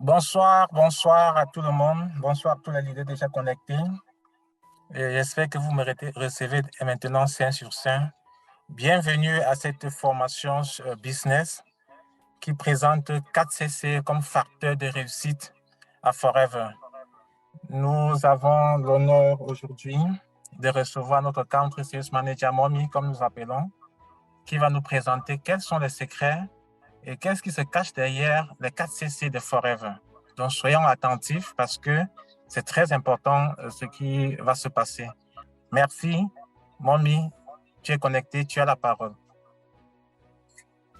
Bonsoir à tout le monde. Bonsoir à tous les leaders déjà connectés. J'espère que vous me recevez maintenant 5 sur 5. Bienvenue à cette formation business qui présente 4CC comme facteur de réussite à Forever. Nous avons l'honneur aujourd'hui de recevoir notre Country Sales Manager Momi, comme nous appelons, qui va nous présenter quels sont les secrets et qu'est-ce qui se cache derrière les 4CC de Forever. Donc, soyons attentifs parce que c'est très important ce qui va se passer. Merci. Momi, tu es connecté, tu as la parole.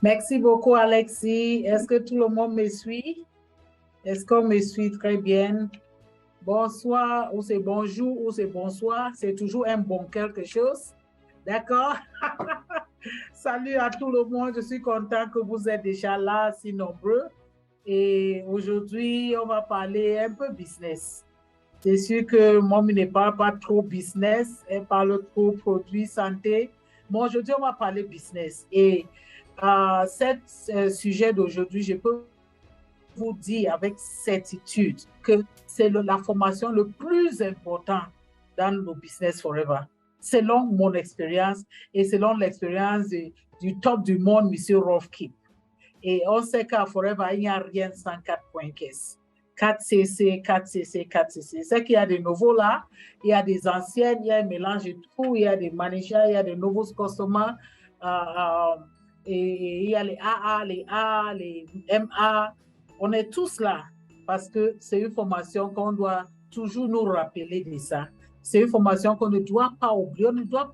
Merci beaucoup, Alexis. Est-ce que tout le monde me suit? Est-ce qu'on me suit très bien? Bonsoir, ou c'est bonjour, ou c'est bonsoir. C'est toujours un bon quelque chose. D'accord? Salut à tout le monde. Je suis content que vous êtes déjà là, si nombreux. Et aujourd'hui, on va parler un peu business. C'est sûr que moi, je ne parle pas trop business. Elle parle trop produits, santé. Bon, aujourd'hui, on va parler business. Et ce sujet d'aujourd'hui, je peux vous dire avec certitude que c'est la formation le plus important dans le business forever. Selon mon expérience et selon l'expérience du top du monde, M. Rolf Kipp. Et on sait qu'à Forever, il n'y a rien sans 4 points caisse. 4CC, 4CC, 4CC. C'est qu'il y a des nouveaux là, il y a des anciennes, il y a un mélange de tout, il y a des managers, il y a des nouveaux customers, et il y a les AA, les A, les MA. On est tous là parce que c'est une formation qu'on doit toujours nous rappeler de ça. C'est une formation qu'on ne doit pas oublier, on ne doit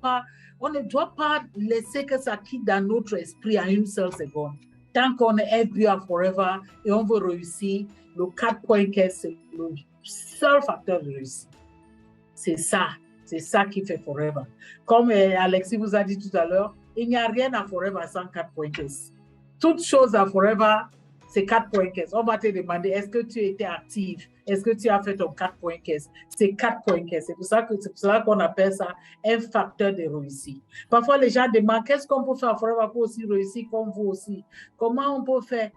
pas laisser que ça quitte dans notre esprit en une seule seconde. Tant qu'on est FBA à Forever et on veut réussir, le 4 points caisse, c'est le seul facteur de réussite. C'est ça qui fait Forever. Comme Alexis vous a dit tout à l'heure, il n'y a rien à Forever sans 4 points caisse. Toute chose à Forever, c'est 4 points caisse. On va te demander, est-ce que tu étais active? Est-ce que tu as fait ton 4 points caisse? C'est 4 points caisse. C'est pour ça qu'on appelle ça un facteur de réussite. Parfois, les gens demandent, qu'est-ce qu'on peut faire à Forever pour aussi réussir comme vous aussi? Comment on peut faire?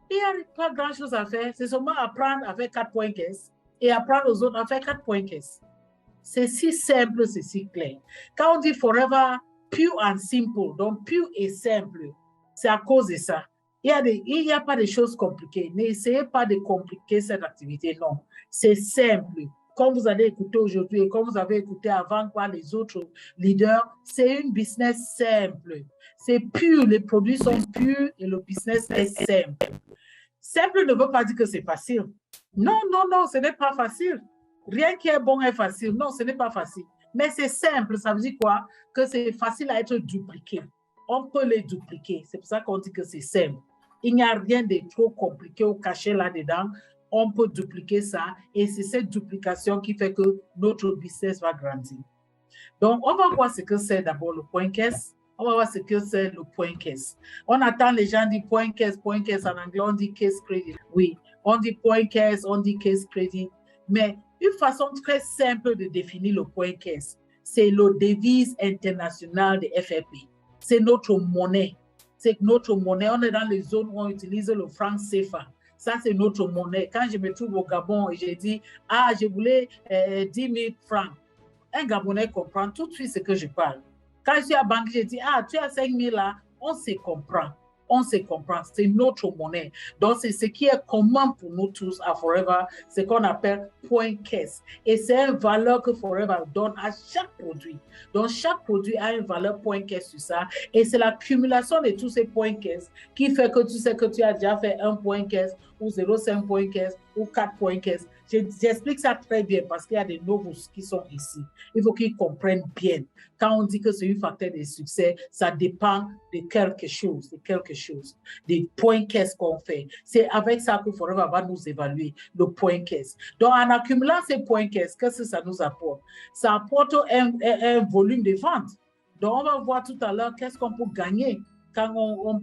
Il n'y a pas grand-chose à faire. C'est seulement apprendre à faire 4 points caisse et apprendre aux autres à faire 4 points caisse. C'est si simple, c'est si clair. Quand on dit Forever, pure and simple, donc pure et simple, c'est à cause de ça. Il n'y a pas de choses compliquées. N'essayez pas de compliquer cette activité, non. C'est simple. Comme vous allez écouter aujourd'hui et comme vous avez écouté avant par les autres leaders, c'est une business simple. C'est pur, les produits sont purs et le business est simple. Simple ne veut pas dire que c'est facile. Non, ce n'est pas facile. Rien qui est bon est facile. Non, ce n'est pas facile. Mais c'est simple, ça veut dire quoi? Que c'est facile à être dupliqué. On peut les dupliquer. C'est pour ça qu'on dit que c'est simple. Il n'y a rien de trop compliqué ou caché là-dedans. On peut dupliquer ça et c'est cette duplication qui fait que notre business va grandir. Donc, on va voir ce que c'est d'abord le point caisse. On va voir ce que c'est le point caisse. On attend les gens dire point caisse. En anglais, on dit case credit. Oui, on dit point caisse, on dit case credit. Mais une façon très simple de définir le point caisse, c'est le devise internationale de FFP. C'est notre monnaie. C'est notre monnaie. On est dans les zones où on utilise le franc CFA. Ça, c'est notre monnaie. Quand je me trouve au Gabon et j'ai dit, je voulais 10 000 francs, un Gabonais comprend tout de suite ce que je parle. Quand je suis à la banque, j'ai dit, tu as 5 000 là, on se comprend. C'est notre monnaie. Donc, c'est ce qui est commun pour nous tous à Forever, ce qu'on appelle point caisse. Et c'est une valeur que Forever donne à chaque produit. Donc, chaque produit a une valeur point caisse sur ça. Et c'est l'accumulation de tous ces points caisse qui fait que tu sais que tu as déjà fait 1 point caisse ou 0,5 point caisse ou 4 points caisse. J'explique ça très bien parce qu'il y a des nouveaux qui sont ici. Il faut qu'ils comprennent bien. Quand on dit que c'est un facteur de succès, ça dépend de quelque chose, des points caisse qu'on fait. C'est avec ça que Forever va nous évaluer, le point caisse. Donc, en accumulant ces points caisse, qu'est-ce que ça nous apporte? Ça apporte un volume de vente. Donc, on va voir tout à l'heure qu'est-ce qu'on peut gagner quand on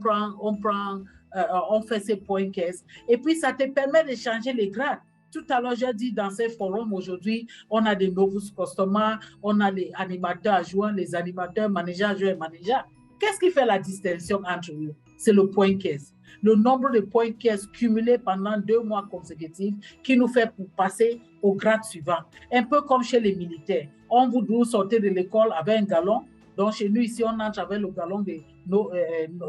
fait ces points caisse. Et puis, ça te permet de changer les grades. Tout à l'heure, j'ai dit dans ces forums aujourd'hui, on a des nouveaux customers, on a les animateurs adjoints, les animateurs, managers, adjoints et managers. Qu'est-ce qui fait la distinction entre eux? c'est le point caisse. Le nombre de points caisse cumulés pendant 2 mois consécutifs qui nous fait pour passer au grade suivant. Un peu comme chez les militaires. On vous doit sortir de l'école avec un galon. Donc, chez nous, ici, on entre avec le galon de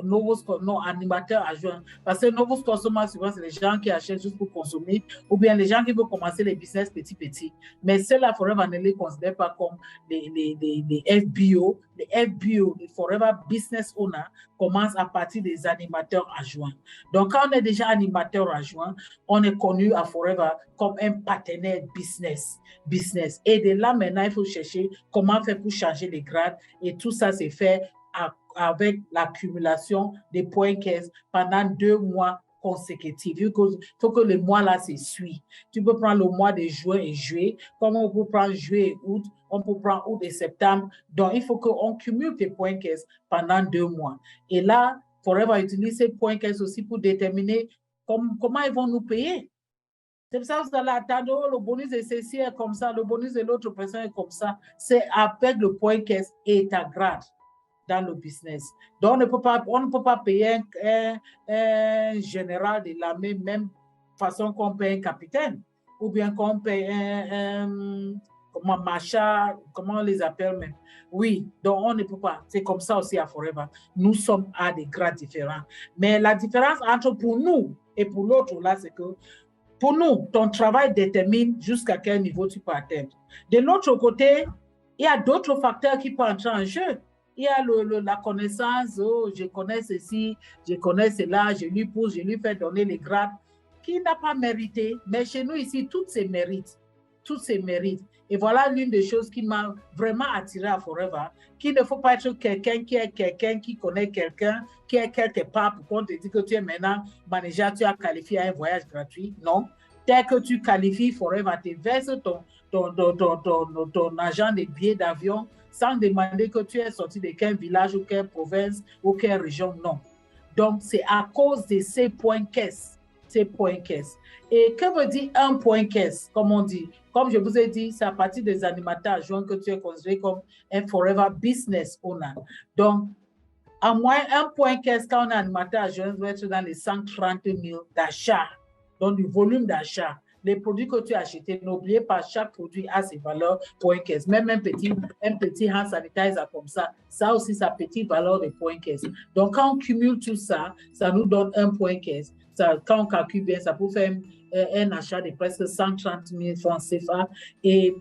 nos animateurs adjoints. Parce que nouveaux consommateurs, souvent, c'est les gens qui achètent juste pour consommer ou bien les gens qui veulent commencer les business petits. Mais ceux-là, Forever ne les considère pas comme les FBO. Les FBO, les Forever Business Owner, commencent à partir des animateurs adjoints. Donc, quand on est déjà animateur adjoint, on est connu à Forever comme un partenaire business. Et de là, maintenant, il faut chercher comment faire pour changer les grades. Et tout ça, c'est fait avec l'accumulation des points caisse pendant 2 mois consécutifs. Il faut que le mois là se suit. Tu peux prendre le mois de juin et juillet, comme on peut prendre juillet et août, on peut prendre août et septembre. Donc, il faut qu'on cumule tes points caisse pendant 2 mois. Et là, Forever utilise ces points caisse aussi pour déterminer comment ils vont nous payer. C'est pour ça que vous allez attendre, le bonus de ceci est comme ça, le bonus de l'autre personne est comme ça. C'est avec le point caisse et ta grade dans le business. Donc, on ne peut pas payer un général de l'armée même façon qu'on paye un capitaine ou bien qu'on paye comment on les appelle même. Oui, donc on ne peut pas. C'est comme ça aussi à Forever. Nous sommes à des grades différents. Mais la différence entre pour nous et pour l'autre, là, c'est que pour nous, ton travail détermine jusqu'à quel niveau tu peux atteindre. De l'autre côté, il y a d'autres facteurs qui peuvent entrer en jeu. Il y a la connaissance, je connais ceci, je connais cela, je lui pousse, je lui fais donner les grades, qui n'a pas mérité. Mais chez nous ici, toutes ces mérites. Et voilà l'une des choses qui m'a vraiment attiré à Forever, qu'il ne faut pas être quelqu'un qui connaît quelqu'un, qui est quelque part pour qu'on te dise que tu es maintenant manager, tu as qualifié à un voyage gratuit. Non. Dès que tu qualifies, Forever te verse ton agent de billets d'avion sans demander que tu es sorti de quel village ou quelle province ou quelle région. Non. Donc, c'est à cause de ces points caisse. Et que veut dire un point caisse, comme on dit? Comme je vous ai dit, c'est à partir des animateurs adjoints que tu es considéré comme un Forever Business Owner. Donc, à moins un point caisse, quand on est animateur adjoint, doit être dans les 130 000 d'achats, donc du volume d'achat. Les produits que tu as achetés, n'oubliez pas, chaque produit a ses valeurs point caisse. Même un petit hand sanitizer comme ça aussi sa petite valeur de point caisse. Donc, quand on cumule tout ça, ça nous donne un point caisse. Quand on calcule bien, ça peut faire un achat de presque 130 000 francs CFA. Et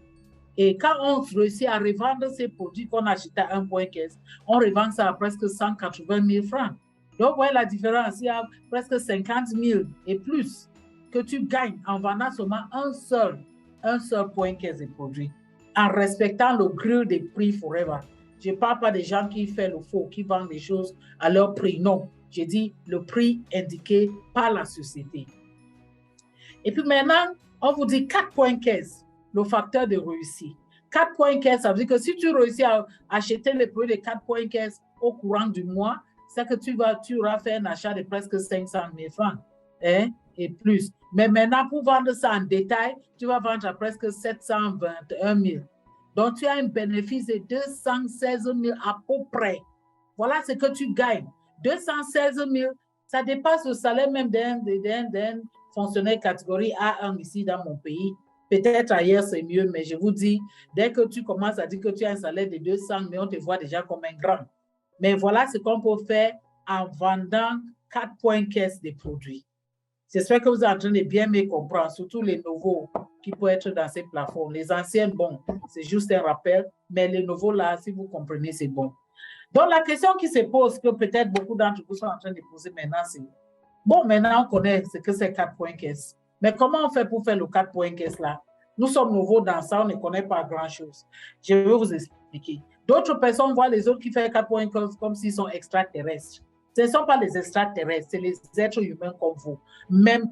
quand on réussit à revendre ces produits qu'on achète à un point caisse, on revend ça à presque 180 000 francs. Donc, ouais, la différence, il y a presque 50 000 et plus que tu gagnes en vendant seulement un seul point caisse de produit, en respectant le grille des prix Forever. Je ne parle pas des gens qui font le faux, qui vendent des choses à leur prix. Non, j'ai dit le prix indiqué par la société. Et puis maintenant, on vous dit 4 points caisse, le facteur de réussite. 4 points caisse, ça veut dire que si tu réussis à acheter les produits de 4 points caisse au courant du mois, c'est que tu auras fait un achat de presque 500 000 francs. Hein, et plus. Mais maintenant, pour vendre ça en détail, tu vas vendre à presque 721 000. Donc, tu as un bénéfice de 216 000 à peu près. Voilà ce que tu gagnes. 216 000, ça dépasse le salaire même d'un fonctionnaire catégorie A1 ici dans mon pays. Peut-être ailleurs, c'est mieux, mais je vous dis, dès que tu commences à dire que tu as un salaire de 200 000, on te voit déjà comme un grand. Mais voilà ce qu'on peut faire en vendant 4 points caisse des produits. J'espère que vous êtes en train de bien me comprendre, surtout les nouveaux qui peuvent être dans ces plafonds. Les anciens, bon, c'est juste un rappel, mais les nouveaux là, si vous comprenez, c'est bon. Donc, la question qui se pose, que peut-être beaucoup d'entre vous sont en train de poser maintenant, c'est, bon, maintenant on connaît ce que c'est 4 points caisse. Mais comment on fait pour faire le 4 points caisse là? Nous sommes nouveaux dans ça, on ne connaît pas grand-chose. Je vais vous expliquer. D'autres personnes voient les autres qui font 4 points caisse comme s'ils sont extraterrestres. Ce ne sont pas les extraterrestres, c'est les êtres humains comme vous. Même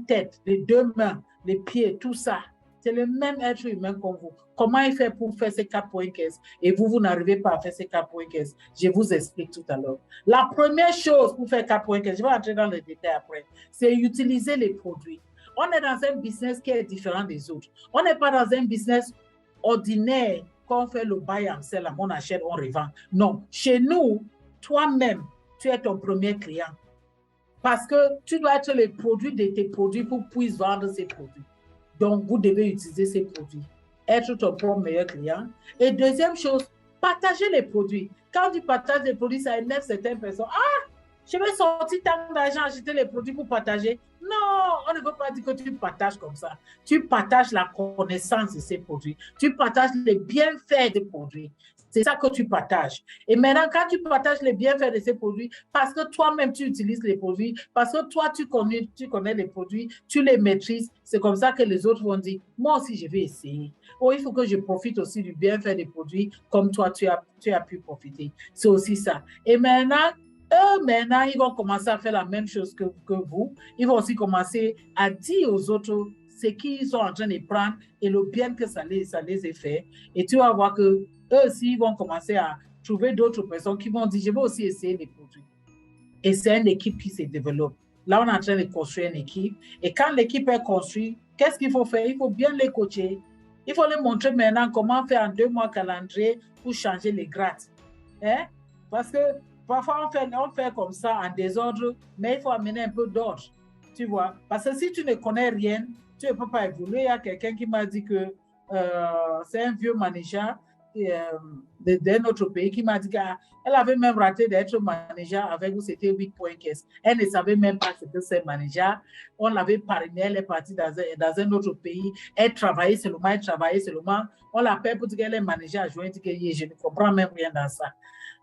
tête, les 2 mains, les pieds, tout ça. C'est le même être humain comme vous. Comment il fait pour faire ces 4 points caisse et vous n'arrivez pas à faire ces 4 points caisse? Je vous explique tout à l'heure. La première chose pour faire 4 points caisse, je vais entrer dans les détails après, c'est utiliser les produits. On est dans un business qui est différent des autres. On n'est pas dans un business ordinaire quand on fait le buy and sell, on achète, on revend. Non, chez nous, toi-même, tu es ton premier client. Parce que tu dois être les produits de tes produits pour pouvoir vendre ces produits. Donc, vous devez utiliser ces produits. Être ton propre meilleur client. Et deuxième chose, partager les produits. Quand tu partages les produits, ça énerve certaines personnes. Ah, je vais sortir tant d'argent, acheter les produits pour partager. Non, on ne veut pas dire que tu partages comme ça. Tu partages la connaissance de ces produits. Tu partages les bienfaits des produits. C'est ça que tu partages. Et maintenant, quand tu partages les bienfaits de ces produits, parce que toi-même, tu utilises les produits, parce que toi, tu connais les produits, tu les maîtrises, c'est comme ça que les autres vont dire, moi aussi, je vais essayer. Oh, il faut que je profite aussi du bienfait des produits, comme toi, tu as pu profiter. C'est aussi ça. Et maintenant, maintenant, ils vont commencer à faire la même chose que vous. Ils vont aussi commencer à dire aux autres ce qu'ils sont en train de prendre et le bien que ça les ait fait. Et tu vas voir que eux aussi, ils vont commencer à trouver d'autres personnes qui vont dire, je vais aussi essayer les produits. Et c'est une équipe qui se développe. Là, on est en train de construire une équipe. Et quand l'équipe est construite, qu'est-ce qu'il faut faire? Il faut bien les coacher. Il faut les montrer maintenant comment faire en 2 mois calendrier pour changer les grades. Hein? Parce que parfois, on fait comme ça en désordre, mais il faut amener un peu d'ordre. Tu vois? Parce que si tu ne connais rien, tu ne peux pas évoluer. Il y a quelqu'un qui m'a dit que c'est un vieux manager d'un autre pays qui m'a dit qu'elle avait même raté d'être manager avec vous, c'était 8 points caisse. Elle ne savait même pas ce que c'est manager. On l'avait parrainé, elle est partie dans un autre pays. Elle travaillait seulement. On l'appelle pour dire qu'elle est manager adjoint. Je ne comprends même rien dans ça.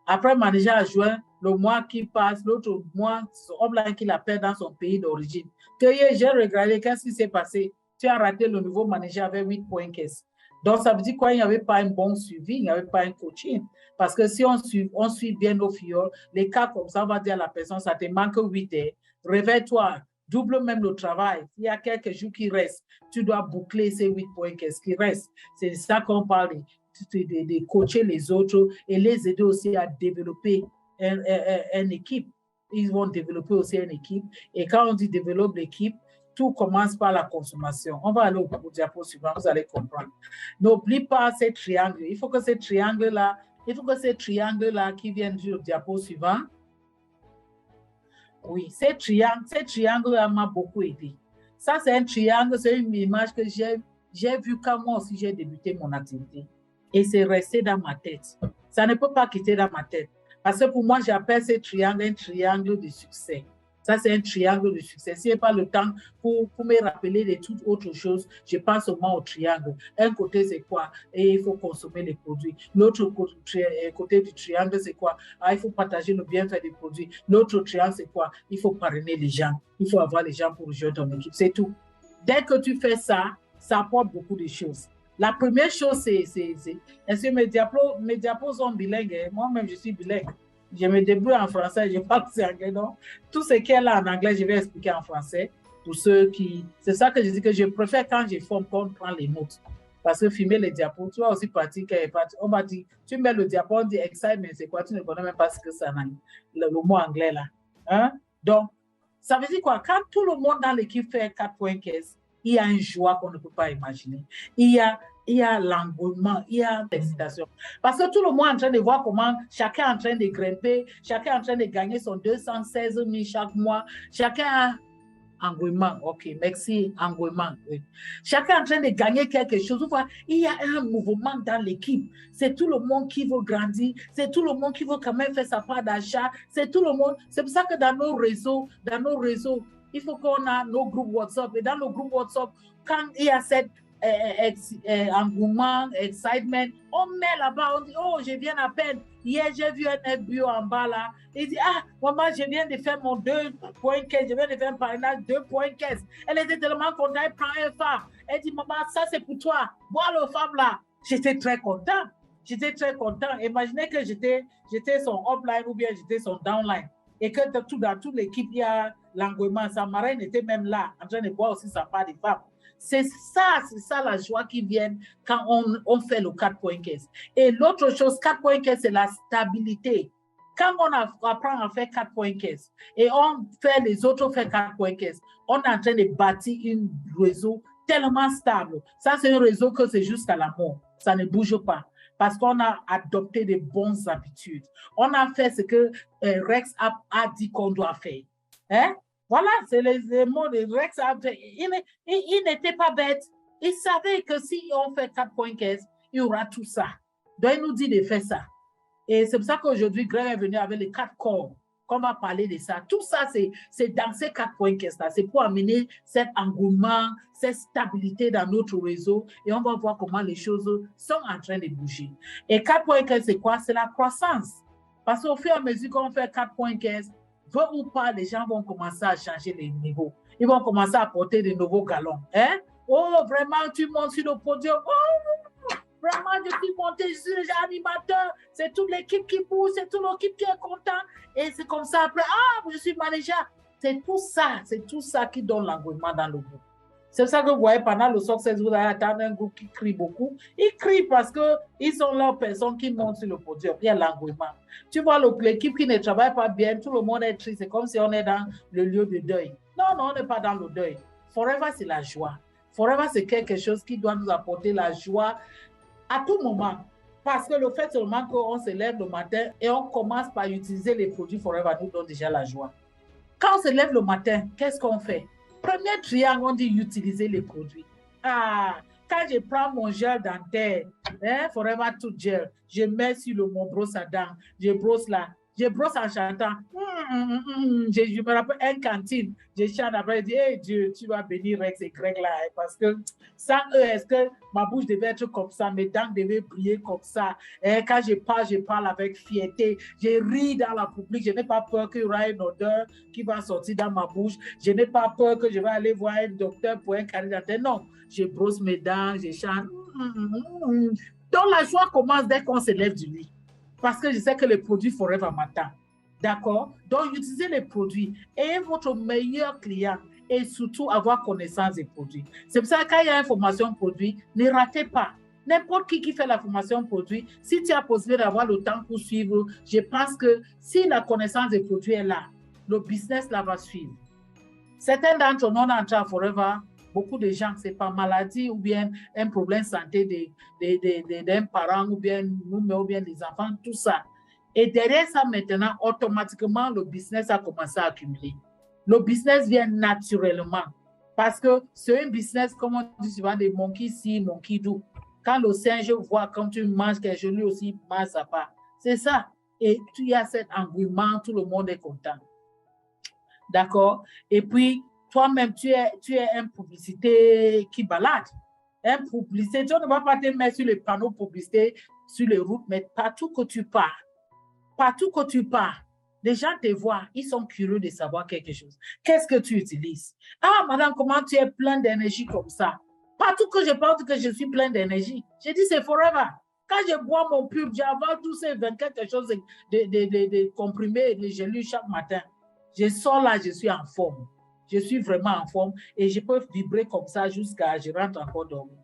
Après manager adjoint, le mois qui passe, l'autre mois, on l'a qu'il appelle dans son pays d'origine. J'ai regardé, qu'est-ce qui s'est passé? Tu as raté le nouveau manager avec 8 points caisse. Donc, ça veut dire quoi? Il n'y avait pas un bon suivi, il n'y avait pas un coaching. Parce que si on suit bien nos filles, les cas comme ça, on va dire à la personne, ça te manque 8 heures. Réveille-toi, double même le travail. Il y a quelques jours qui restent, tu dois boucler ces 8 points qu'est-ce qui reste. C'est ça qu'on parle, de coacher les autres et les aider aussi à développer une équipe. Ils vont développer aussi une équipe. Et quand on dit développer l'équipe, tout commence par la consommation. On va aller au diapo suivant, vous allez comprendre. N'oublie pas ces triangles. Il faut que ces triangles-là qui viennent du diapo suivant. Oui, ces triangles-là m'ont beaucoup aidé. Ça, c'est un triangle, c'est une image que j'ai vue quand moi aussi j'ai débuté mon activité. Et c'est resté dans ma tête. Ça ne peut pas quitter dans ma tête. Parce que pour moi, j'appelle ces triangles un triangle de succès. Ça, c'est un triangle de succès. Si je n'ai pas le temps pour me rappeler de toutes autres choses, je pense seulement au triangle. Un côté, c'est quoi? Et il faut consommer les produits. L'autre côté du triangle, c'est quoi? Ah, il faut partager le bienfait des produits. L'autre triangle, c'est quoi? Il faut parrainer les gens. Il faut avoir les gens pour rejoindre ton équipe. C'est tout. Dès que tu fais ça, ça apporte beaucoup de choses. La première chose, c'est est-ce que mes diapos sont bilingues? Moi-même, je suis bilingue. Je me débrouille en français, je parle anglais, donc tout ce qui est là en anglais, je vais expliquer en français pour ceux qui... C'est ça que je dis que je préfère quand je forme qu'on prend les notes. Parce que filmer les diapos, tu vas aussi partir, on m'a dit, tu mets le diapo, on dit excitement, c'est quoi? Tu ne connais même pas ce que c'est le mot anglais là. Hein? Donc, ça veut dire quoi? Quand tout le monde dans l'équipe fait 4 points caisse, il y a une joie qu'on ne peut pas imaginer. Il y a l'engouement, il y a l'excitation. Parce que tout le monde est en train de voir comment chacun est en train de grimper, chacun est en train de gagner son 216 000 chaque mois, chacun a engouement. OK, merci, engouement. Oui. Chacun est en train de gagner quelque chose. Il y a un mouvement dans l'équipe. C'est tout le monde qui veut grandir. C'est tout le monde qui veut quand même faire sa part d'achat. C'est tout le monde. C'est pour ça que dans nos réseaux, il faut qu'on a nos groupes WhatsApp. Et dans nos groupes WhatsApp, quand il y a cet engouement, excitement, on met là-bas, on dit, oh, je viens à peine. Hier, j'ai vu un bio en bas là. Il dit, ah, maman, je viens de faire mon 2 points caisse. Je viens de faire un parrainage 2 points caisse. Elle était tellement contente. Elle prend un phare. Elle dit, maman, ça c'est pour toi. Vois le femme là. J'étais très content. Imaginez que j'étais son upline ou bien j'étais son downline. Et que dans toute l'équipe, il y a l'engouement. Sa marraine était même là, en train de boire aussi sa part des femmes. C'est ça la joie qui vient quand on fait le 4 points caisse. Et l'autre chose, 4 points caisse, c'est la stabilité. Quand on apprend à faire 4 points caisse et on fait les autres faire 4 points caisse, on est en train de bâtir un réseau tellement stable. Ça, c'est un réseau que c'est jusqu'à la mort. Ça ne bouge pas. Parce qu'on a adopté de bonnes habitudes. On a fait ce que Rex a dit qu'on doit faire. Hein? Voilà, c'est les mots de Rex. Il n'était pas bête. Il savait que si on fait 4.15, il y aura tout ça. Donc, il nous dit de faire ça. Et c'est pour ça qu'aujourd'hui, Greg est venu avec les 4 corps. Qu'on va parler de ça. Tout ça, c'est dans ces 4.15-là. C'est pour amener cet engouement, cette stabilité dans notre réseau. Et on va voir comment les choses sont en train de bouger. Et 4.15, c'est quoi? C'est la croissance. Parce qu'au fur et à mesure qu'on fait 4.15, veut ou pas, les gens vont commencer à changer les niveaux. Ils vont commencer à porter de nouveaux galons. Hein? Oh, vraiment, tu montes sur le podium. Oh, vraiment, je suis monté, je suis déjà animateur. C'est toute l'équipe qui bouge, c'est toute l'équipe qui est contente. Et c'est comme ça après, ah, je suis manager. C'est tout ça qui donne l'engouement dans le groupe. C'est ça que vous voyez pendant le success, vous allez attendre un groupe qui crie beaucoup. Ils crient parce qu'ils sont leurs personnes qui montent sur le podium. Il y a l'engouement. Tu vois, l'équipe qui ne travaille pas bien, tout le monde est triste. C'est comme si on est dans le lieu de deuil. Non, non, on n'est pas dans le deuil. Forever, c'est la joie. Forever, c'est quelque chose qui doit nous apporter la joie à tout moment. Parce que le fait seulement qu'on se lève le matin et on commence par utiliser les produits Forever nous donne déjà la joie. Quand on se lève le matin, qu'est-ce qu'on fait? Premier triangle, on dit utiliser les produits. Ah, quand je prends mon gel dentaire, Forever Tooth Gel, je mets sur mon brosse à dents, je brosse là, je brosse en chantant. Je me rappelle une cantine, je chante après, je dis, hey Dieu, tu vas bénir Rex et Greg là, parce que sans eux, est-ce que ma bouche devait être comme ça, mes dents devaient briller comme ça. Et quand je parle avec fierté, je ris dans la public, je n'ai pas peur qu'il y aura une odeur qui va sortir dans ma bouche, je n'ai pas peur que je vais aller voir un docteur pour un carie dentaire. Non, je brosse mes dents, je chante. Donc la joie commence dès qu'on se lève du lit. Parce que je sais que les produits Forever m'attendent. D'accord? Donc, utilisez les produits. Ayez votre meilleur client et surtout avoir connaissance des produits. C'est pour ça que quand il y a une formation produit, ne ratez pas. N'importe qui fait la formation produit, si tu as possibilité d'avoir le temps pour suivre, je pense que si la connaissance des produits est là, le business là va suivre. Certains d'entre nous, on entre à Forever, beaucoup de gens, c'est pas maladie ou bien un problème de santé d'un parent ou bien nous, ou bien des enfants, tout ça. Et derrière ça, maintenant, automatiquement, le business a commencé à accumuler. Le business vient naturellement. Parce que c'est un business, comme on dit souvent, des monkey see, monkey do. Quand le singe voit quand tu manges quelque chose, lui aussi mange sa part. C'est ça. Et il y a cet engouement, tout le monde est content. D'accord? Et puis, toi-même, tu es une publicité qui balade. Une publicité, tu ne vas pas te mettre sur les panneaux publicités, sur les routes, mais partout que tu pars, les gens te voient, ils sont curieux de savoir quelque chose. Qu'est-ce que tu utilises? Ah, madame, comment tu es plein d'énergie comme ça? Partout que je pense que je suis plein d'énergie, je dis c'est Forever. Quand je bois mon pub, j'avale tous ces 20 quelque chose de comprimés et de gélules chaque matin. Je sors là, je suis en forme. Je suis vraiment en forme et je peux vibrer comme ça jusqu'à je rentre encore dormir.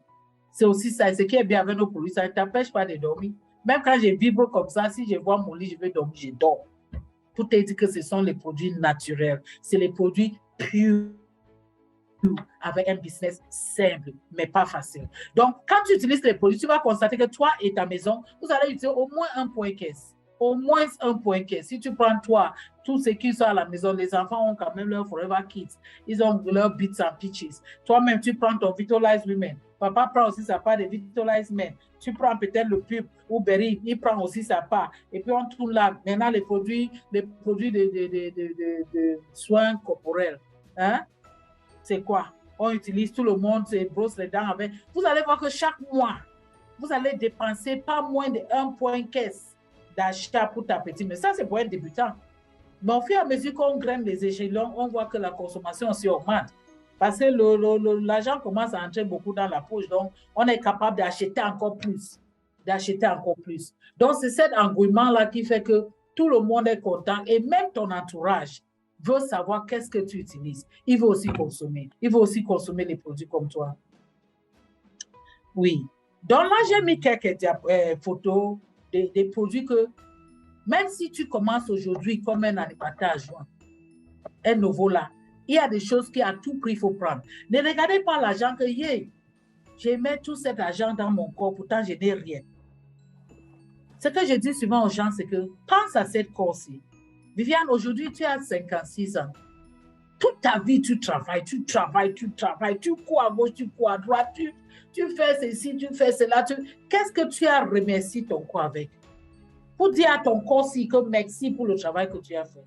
C'est aussi ça. Ce qui est bien avec nos produits, ça ne t'empêche pas de dormir. Même quand je vibre comme ça, si je vois mon lit, je vais dormir, je dors. Tout est dit que ce sont les produits naturels. C'est les produits purs avec un business simple, mais pas facile. Donc, quand tu utilises les produits, tu vas constater que toi et ta maison, vous allez utiliser au moins un point caisse. Au moins un point caisse. Si tu prends toi, tous ceux qui sont à la maison, les enfants ont quand même leur Forever Kids. Ils ont leurs Bits and Peaches. Toi-même, tu prends ton Vitalize Women. Papa prend aussi sa part de Vitalize Men. Tu prends peut-être le pub ou Berry, il prend aussi sa part. Et puis on tourne là. Maintenant, les produits de soins corporels. Hein? C'est quoi? On utilise, tout le monde se brosse les dents avec. Vous allez voir que chaque mois, vous allez dépenser pas moins de 1 point caisse d'achat pour ta petite. Mais ça, c'est pour un débutant. Mais au fur et à mesure qu'on graine les échelons, on voit que la consommation aussi augmente. Parce que l'argent commence à entrer beaucoup dans la poche. Donc, on est capable d'acheter encore plus. Donc, c'est cet engouement-là qui fait que tout le monde est content. Et même ton entourage veut savoir qu'est-ce que tu utilises. Il veut aussi consommer. Il veut aussi consommer les produits comme toi. Oui. Donc là, j'ai mis quelques photos des produits que, même si tu commences aujourd'hui comme un animateur adjoint, un nouveau là, il y a des choses qui à tout prix il faut prendre. Ne regardez pas l'argent que j'ai mis tout cet argent dans mon corps, pourtant je n'ai rien. Ce que je dis souvent aux gens, c'est que pense à cette course-ci. Viviane, aujourd'hui, tu as 56 ans. toute ta vie, tu travailles, tu cours à gauche, tu cours à droite, tu fais ceci, tu fais cela. Qu'est-ce que tu as remercié ton corps avec? Pour dire à ton corps que merci pour le travail que tu as fait.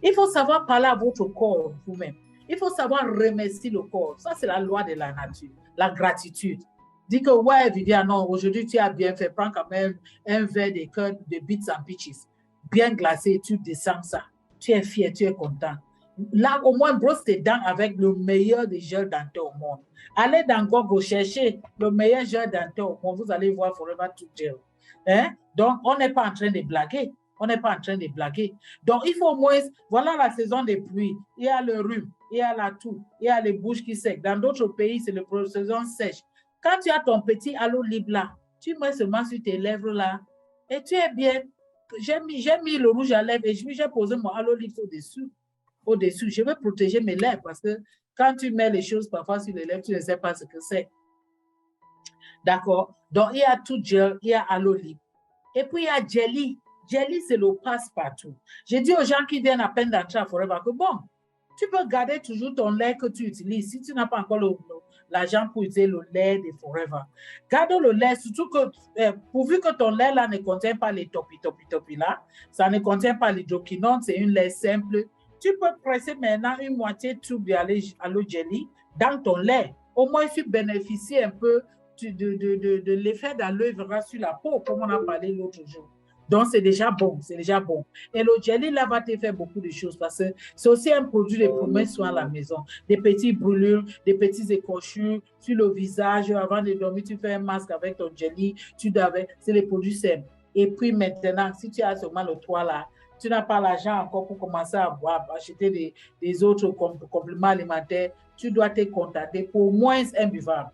Il faut savoir parler à votre corps vous-même. Il faut savoir remercier le corps. Ça, c'est la loi de la nature, la gratitude. Dis que, ouais, Viviane, non, aujourd'hui, tu as bien fait. Prends quand même un verre de cœur de Bits and Peaches, bien glacé, tu descends ça. Tu es fier, tu es content. Là, au moins, brosse tes dents avec le meilleur des gels dentaires au monde. Allez dans Google, chercher le meilleur gel dentaire au monde. Vous allez voir Forever Tooth Gel. Hein? Donc, on n'est pas en train de blaguer. On n'est pas en train de blaguer. Donc, il faut au moins, voilà la saison des pluies. Il y a le rhume, il y a la toux, il y a les bouches qui sèchent. Dans d'autres pays, c'est la saison sèche. Quand tu as ton petit aloe libre là, tu mets seulement sur tes lèvres là, et tu es bien. J'ai mis le rouge à lèvres et j'ai posé mon aloe libre au-dessus. Je veux protéger mes lèvres parce que quand tu mets les choses parfois sur les lèvres, tu ne sais pas ce que c'est. D'accord? Donc, il y a tout gel, il y a aloe libre. Et puis, il y a jelly. Jelly, c'est le passe-partout. J'ai dit aux gens qui viennent à peine d'entrer à Forever que bon, tu peux garder toujours ton lait que tu utilises. Si tu n'as pas encore l'argent pour utiliser le lait de Forever, garde le lait, surtout que pourvu que ton lait là ne contient pas les topi là, ça ne contient pas l'hydroquinone, c'est une lait simple. Tu peux presser maintenant une moitié tube d'aloe jelly dans ton lait. Au moins, tu bénéficies un peu de l'effet d'aloe vera sur la peau, comme on a parlé l'autre jour. Donc, c'est déjà bon, c'est déjà bon. Et le jelly, là, va te faire beaucoup de choses parce que c'est aussi un produit de premier soin à la maison. Des petites brûlures, des petites écorchures sur le visage. Avant de dormir, tu fais un masque avec ton jelly. C'est les produits simples. Et puis maintenant, si tu as seulement le toit là, tu n'as pas l'argent encore pour commencer à acheter des autres compléments alimentaires, tu dois te contenter pour au moins un buvard.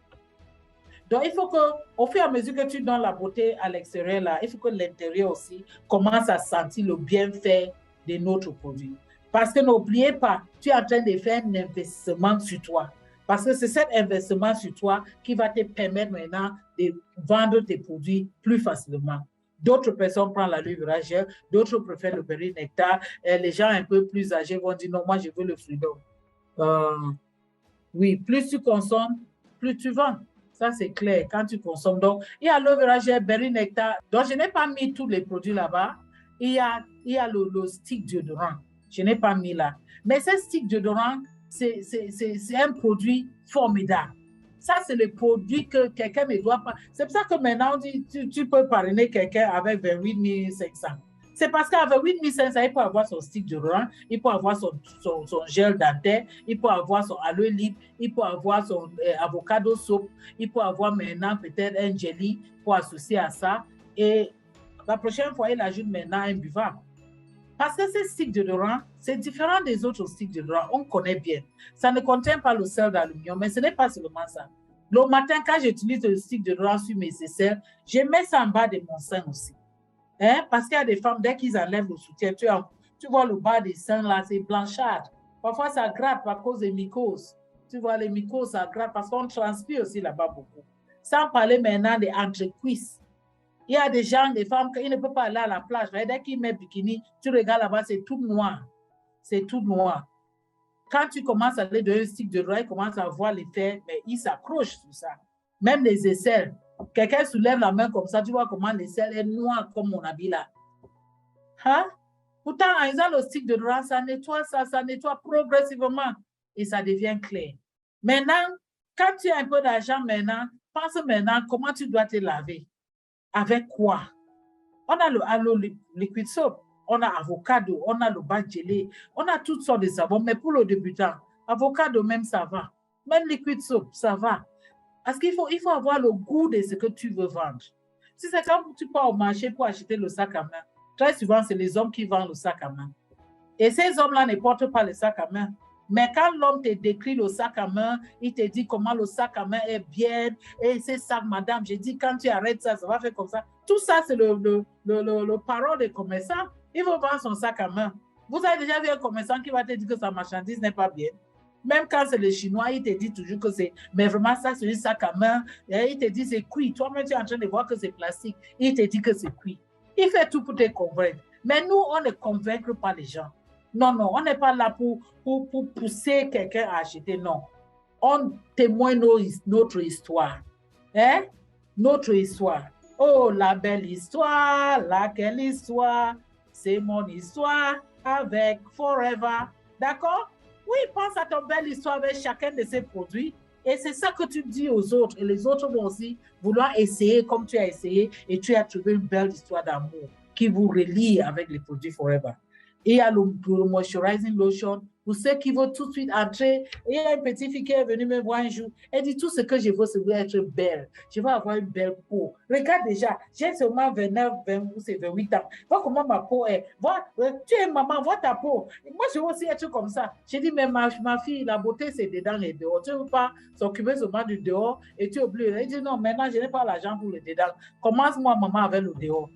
Donc, il faut qu'au fur et à mesure que tu donnes la beauté à l'extérieur, là, il faut que l'intérieur aussi commence à sentir le bienfait de notre produit. Parce que n'oubliez pas, tu es en train de faire un investissement sur toi. Parce que c'est cet investissement sur toi qui va te permettre maintenant de vendre tes produits plus facilement. D'autres personnes prennent la levure, d'autres préfèrent le berry nectar. Les gens un peu plus âgés vont dire non, moi je veux le freedom. Oui, plus tu consommes, plus tu vends. Ça, c'est clair, quand tu consommes. Donc, il y a l'aloe vera gel, berry nectar. Donc, je n'ai pas mis tous les produits là-bas. Il y a le stick déodorant. Je n'ai pas mis là. Mais ce stick déodorant, c'est un produit formidable. Ça, c'est le produit que quelqu'un ne doit pas. C'est pour ça que maintenant, tu peux parrainer quelqu'un avec 28 500. C'est parce qu'avec 8 500, il peut avoir son stick de rein, il peut avoir son gel dentaire, il peut avoir son aloe libre, il peut avoir son avocado soap, il peut avoir maintenant peut-être un jelly pour associer à ça. Et la prochaine fois, il ajoute maintenant un buvard. Parce que ce stick de rein, c'est différent des autres sticks de rein. On connaît bien. Ça ne contient pas le sel d'aluminium, mais ce n'est pas seulement ça. Le matin, quand j'utilise le stick de rein sur mes aisselles, je mets ça en bas de mon sein aussi. Hein? Parce qu'il y a des femmes, dès qu'ils enlèvent le soutien, tu vois le bas des seins là, c'est blanchâtre. Parfois, ça gratte à cause des mycoses. Tu vois, les mycoses, ça gratte parce qu'on transpire aussi là-bas beaucoup. Sans parler maintenant des entrecuisses. Il y a des gens, des femmes, qui ne peuvent pas aller à la plage. Dès qu'ils mettent bikini, tu regardes là-bas, c'est tout noir. C'est tout noir. Quand tu commences à aller d'un stick de rein, ils commencent à voir l'effet, mais ils s'accrochent sur ça. Même les aisselles. Quelqu'un soulève la main comme ça, tu vois comment l'aisselle est noire comme mon habit là. Hein? Pourtant, en usant le stick de rein, ça nettoie progressivement et ça devient clair. Maintenant, quand tu as un peu d'argent maintenant, pense maintenant comment tu dois te laver. Avec quoi? On a le aloe liquid soap, on a avocado, on a le bas gelé, on a toutes sortes de savons, mais pour le débutant, avocado même ça va. Même liquid soap, ça va. Parce qu'il faut avoir le goût de ce que tu veux vendre. Si c'est quand tu pars au marché pour acheter le sac à main, très souvent, c'est les hommes qui vendent le sac à main. Et ces hommes-là ne portent pas le sac à main. Mais quand l'homme te décrit le sac à main, il te dit comment le sac à main est bien. Et c'est ça, madame, j'ai dit, quand tu arrêtes ça, ça va faire comme ça. Tout ça, c'est le parole des commerçants. Il faut vendre son sac à main. Vous avez déjà vu un commerçant qui va te dire que sa marchandise n'est pas bien. Même quand c'est le chinois, il te dit toujours que c'est... Mais vraiment, ça, c'est un sac à main. Et il te dit c'est cuit. Toi-même, tu es en train de voir que c'est plastique. Il te dit que c'est cuit. Il fait tout pour te convaincre. Mais nous, on ne convainc pas les gens. Non, non, on n'est pas là pour pousser quelqu'un à acheter, non. On témoigne notre histoire. Hein? Notre histoire. Oh, la belle histoire, laquelle histoire? C'est mon histoire avec Forever. D'accord? Oui, pense à ton belle histoire avec chacun de ces produits. Et c'est ça que tu dis aux autres. Et les autres vont aussi vouloir essayer comme tu as essayé. Et tu as trouvé une belle histoire d'amour qui vous relie avec les produits Forever. Et il y a le moisturizing lotion. Pour ceux qui veulent tout de suite entrer, il y a une petite fille qui est venue me voir un jour. Elle dit, tout ce que je veux, c'est être belle. Je veux avoir une belle peau. Regarde déjà, j'ai seulement 29, 20 ou 28 ans. Vois comment ma peau est. Vois, tu es maman, vois ta peau. Moi, je veux aussi être comme ça. J'ai dit, mais ma fille, la beauté, c'est dedans et dehors. Tu ne veux pas s'occuper seulement du dehors et tu oublies. Elle dit, non, maintenant, je n'ai pas l'argent pour le dedans. Commence-moi, maman, avec le dehors.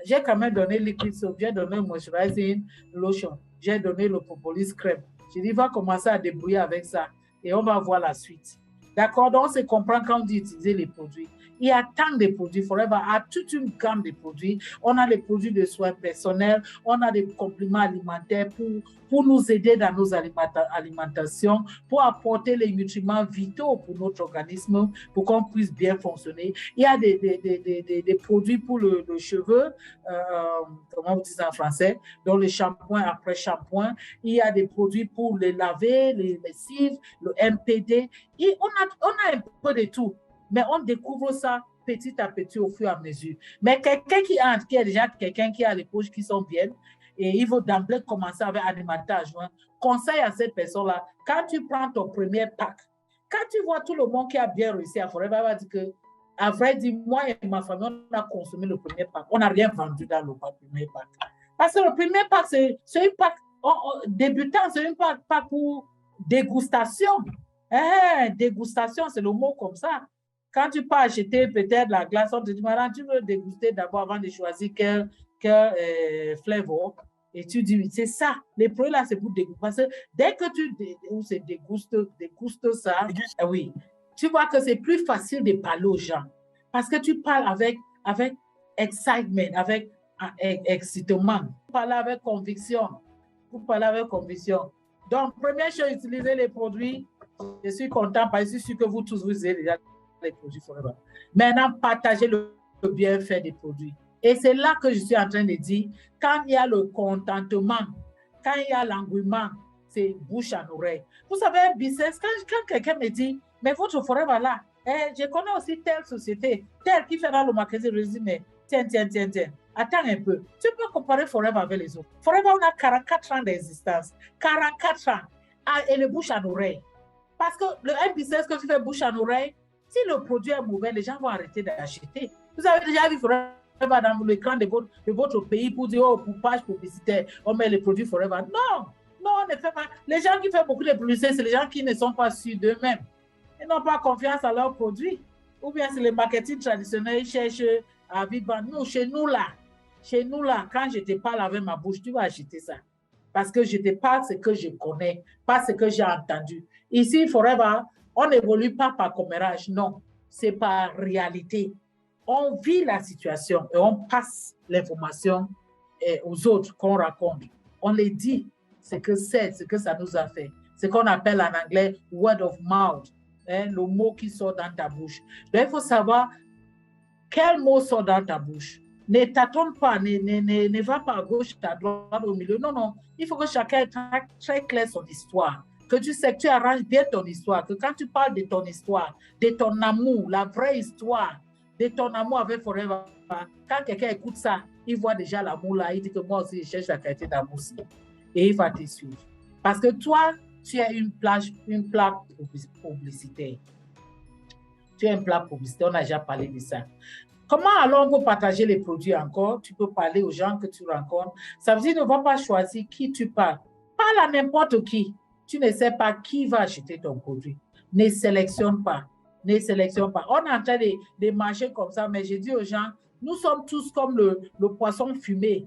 J'ai quand même donné liquide soap, j'ai donné le moisturizing lotion, j'ai donné le propolis crème. J'ai dit, va commencer à débrouiller avec ça et on va voir la suite. D'accord? Donc, on se comprend quand on dit utiliser les produits. Il y a tant de produits. Forever a toute une gamme de produits. On a les produits de soins personnels, on a des compléments alimentaires pour nous aider dans nos alimentations, pour apporter les nutriments vitaux pour notre organisme, pour qu'on puisse bien fonctionner. Il y a des produits pour le cheveu, comment vous dites en français, donc le shampoing après shampoing. Il y a des produits pour les laver, les lessives, le MPD. Et on a un peu de tout. Mais on découvre ça petit à petit au fur et à mesure. Mais quelqu'un qui a déjà quelqu'un qui a les poches qui sont bien, et il faut d'emblée commencer avec alimentage. Hein. Conseil à cette personne-là, quand tu prends ton premier pack, quand tu vois tout le monde qui a bien réussi à Forever, va dire que, à vrai dire, moi et ma famille, on a consommé le premier pack. On n'a rien vendu dans le premier pack. Parce que le premier pack, c'est une pack débutant, c'est une pack pour dégustation. Dégustation, c'est le mot comme ça. Quand tu peux acheter peut-être la glace, on te dit, madame, tu veux déguster d'abord avant de choisir quel flavor. Et tu dis, c'est ça. Les produits là, c'est pour déguster. Parce que dès que tu dégustes ça, oui, tu vois que c'est plus facile de parler aux gens. Parce que tu parles avec excitement, avec excitement. Tu parles avec conviction. Vous parlez avec conviction. Donc, première chose, utilisez les produits. Je suis content parce que je suis sûr que vous tous, vous avez déjà les produits Forever. Maintenant, partagez le bienfait des produits. Et c'est là que je suis en train de dire, quand il y a le contentement, quand il y a l'engouement, c'est bouche à oreille. Vous savez, business, quand quelqu'un me dit, mais votre Forever là, je connais aussi telle société, telle qui fait dans le marketing, je dis, mais tiens. Attends un peu. Tu peux comparer Forever avec les autres. Forever, on a 44 ans d'existence. 44 ans. Et le bouche à oreille. Parce que le business que tu fais bouche à oreille, si le produit est mauvais, les gens vont arrêter d'acheter. Vous avez déjà vu Forever dans l'écran de votre pays pour dire, oh, pour page publicitaire, on met les produits Forever. Non, on ne fait pas. Les gens qui font beaucoup de publicité, c'est les gens qui ne sont pas sûrs d'eux-mêmes. Ils n'ont pas confiance à leurs produits. Ou bien c'est le marketing traditionnel, ils cherchent à vivre. Nous, chez nous là, quand je te parle avec ma bouche, tu vas acheter ça. Parce que je te parle ce que je connais, pas ce que j'ai entendu. Ici, Forever, on n'évolue pas par commérage, non. C'est par réalité. On vit la situation et on passe l'information aux autres qu'on raconte. On les dit ce que c'est, ce que ça nous a fait. Ce qu'on appelle en anglais word of mouth, le mot qui sort dans ta bouche. Donc, il faut savoir quel mot sort dans ta bouche. Ne tâtonne pas, ne va pas à gauche, à droite, au milieu. Non. Il faut que chacun ait très clair son histoire. Que tu sais que tu arranges bien ton histoire. Que quand tu parles de ton histoire, de ton amour, la vraie histoire, de ton amour avec Forever, quand quelqu'un écoute ça, il voit déjà l'amour là, il dit que moi aussi, je cherche la qualité d'amour aussi. Et il va te suivre. Parce que toi, tu es une plaque publicitaire. Tu es une plaque publicitaire, on a déjà parlé de ça. Comment alors on peut partager les produits encore? Tu peux parler aux gens que tu rencontres. Ça veut dire ne va pas choisir qui tu parles. Parle à n'importe qui. Tu ne sais pas qui va acheter ton produit. Ne sélectionne pas. On est en train de marcher comme ça, mais j'ai dit aux gens, nous sommes tous comme le poisson fumé,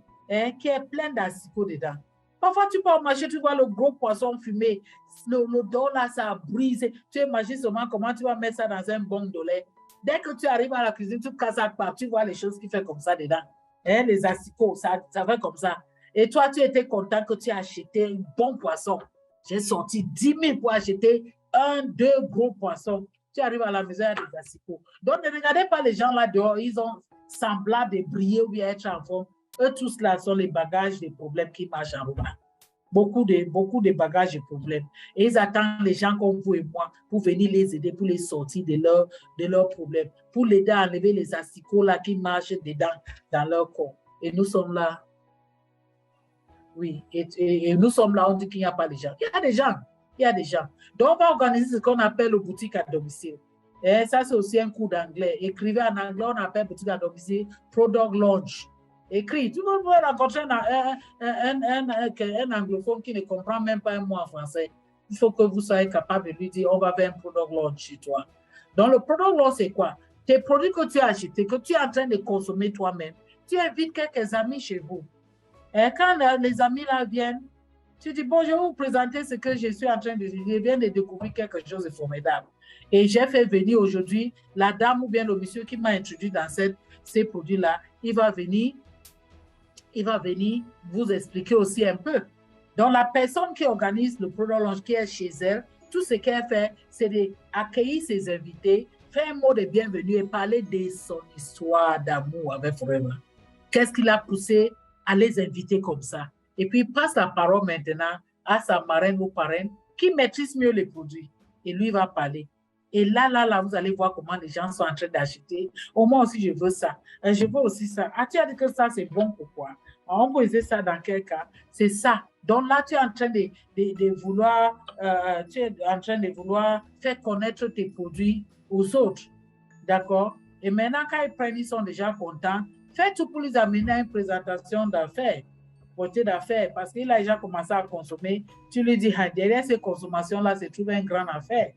qui est plein d'acicots dedans. Parfois, tu peux marcher, tu vois le gros poisson fumé, le dos là, ça brise. Tu imagines seulement comment tu vas mettre ça dans un bon de lait. Dès que tu arrives à la cuisine, tu casses à part, tu vois les choses qui font comme ça dedans. Les acicots, ça fait comme ça. Et toi, tu étais content que tu as acheté un bon poisson. J'ai sorti 10 000 pour acheter 2 gros poissons. Tu arrives à la maison, il y a des asticots. Donc, ne regardez pas les gens là dehors, ils ont semblant de briller ou bien être en forme. Eux tous là sont les bagages des problèmes qui marchent en route. Beaucoup de bagages et problèmes. Et ils attendent les gens comme vous et moi pour venir les aider, pour les sortir de leurs problèmes, pour l'aider à enlever les asticots là qui marchent dedans, dans leur corps. Et nous sommes là. Oui, et nous sommes là, on dit qu'il n'y a pas de gens. Il y a des gens. Il y a des gens. Donc, on va organiser ce qu'on appelle le boutique à domicile. Et ça, c'est aussi un cours d'anglais. Écrivez en anglais, on appelle boutique à domicile, product launch. Écrit. Tu peux rencontrer un anglophone qui ne comprend même pas un mot en français. Il faut que vous soyez capable de lui dire, on va faire un product launch chez toi. Donc, le product launch, c'est quoi? Tes produits que tu as achetés, que tu es en train de consommer toi-même, tu invites quelques amis chez vous. Et quand les amis là viennent, tu dis, bon, je vais vous présenter ce que je suis en train de dire. Je viens de découvrir quelque chose de formidable. Et j'ai fait venir aujourd'hui la dame ou bien le monsieur qui m'a introduit dans ces produits-là. Il va venir vous expliquer aussi un peu. Donc, la personne qui organise le product launch, qui est chez elle, tout ce qu'elle fait, c'est d'accueillir ses invités, faire un mot de bienvenue et parler de son histoire d'amour avec Forever. Qu'est-ce qui l'a poussé à les inviter comme ça? Et puis, il passe la parole maintenant à sa marraine ou parraine qui maîtrise mieux les produits. Et lui va parler. Et là, vous allez voir comment les gens sont en train d'acheter. Oh, moi aussi, je veux ça. Je veux aussi ça. Ah, tu as dit que ça, c'est bon, pourquoi? On peut essayer ça dans quel cas? C'est ça. Donc là, tu es en train de vouloir faire connaître tes produits aux autres. D'accord? Et maintenant, quand ils prennent, ils sont déjà contents. Fais tout pour les amener à une présentation d'affaires. Parce qu'il a déjà commencé à consommer. Tu lui dis, derrière ces consommations-là, c'est trouver une grande affaire.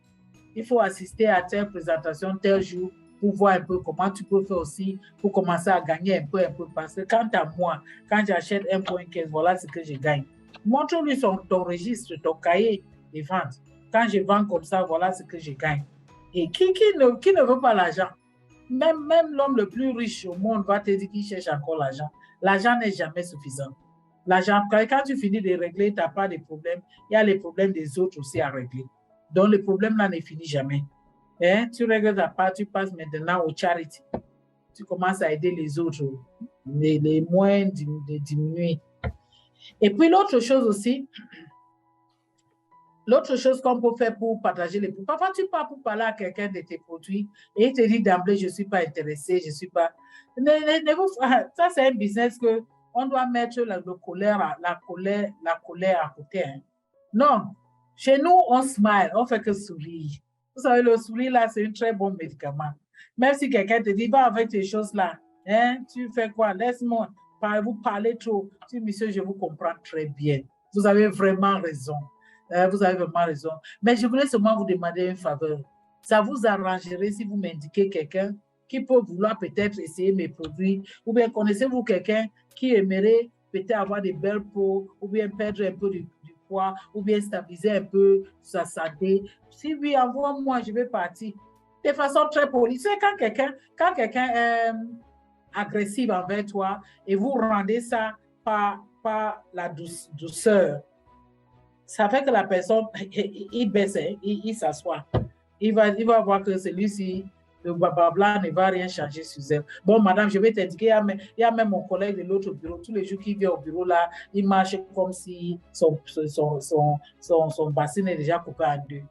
Il faut assister à telle présentation, tel jour, pour voir un peu comment tu peux faire aussi pour commencer à gagner un peu. Parce que quant à moi, quand j'achète 1,15, voilà ce que je gagne. Montre-lui ton registre, ton cahier de vente. Quand je vends comme ça, voilà ce que je gagne. Et qui ne veut pas l'argent? Même l'homme le plus riche au monde va te dire qu'il cherche encore l'argent. L'argent n'est jamais suffisant. L'argent, quand tu finis de régler, tu n'as pas de problème. Il y a les problèmes des autres aussi à régler. Donc, le problème là ne finit jamais. Hein? Tu règles ta part, tu passes maintenant au charity. Tu commences à aider les autres, les moins diminuer. Et puis, l'autre chose aussi, l'autre chose qu'on peut faire pour partager les produits, parfois tu pars pour parler à quelqu'un de tes produits et il te dit d'emblée, je ne suis pas intéressé, je ne suis pas... Ça, c'est un business qu'on doit mettre la colère à côté. Hein. Non. Chez nous, on smile, on fait que sourire. Vous savez, le sourire, là, c'est un très bon médicament. Même si quelqu'un te dit, va avec tes choses-là, hein, tu fais quoi? Laisse-moi, vous parlez trop. Tu dis, monsieur, je vous comprends très bien. Vous avez vraiment raison. Vous avez vraiment raison. Mais je voulais seulement vous demander une faveur. Ça vous arrangerait si vous m'indiquez quelqu'un qui peut vouloir peut-être essayer mes produits, ou bien connaissez-vous quelqu'un qui aimerait peut-être avoir des belles peaux, ou bien perdre un peu du poids, ou bien stabiliser un peu sa santé. Si oui, envoie-moi, je vais partir. De façon très polie. C'est quand quelqu'un est agressif envers toi et vous rendez ça par la douceur, ça fait que la personne, il baisse, il s'assoit. Il va voir que celui-ci, le blabla ne va rien changer sur elle. Bon, madame, je vais t'indiquer, il y a même mon collègue de l'autre bureau, tous les jours qu'il vient au bureau là, il marche comme si son bassin est déjà coupé en deux.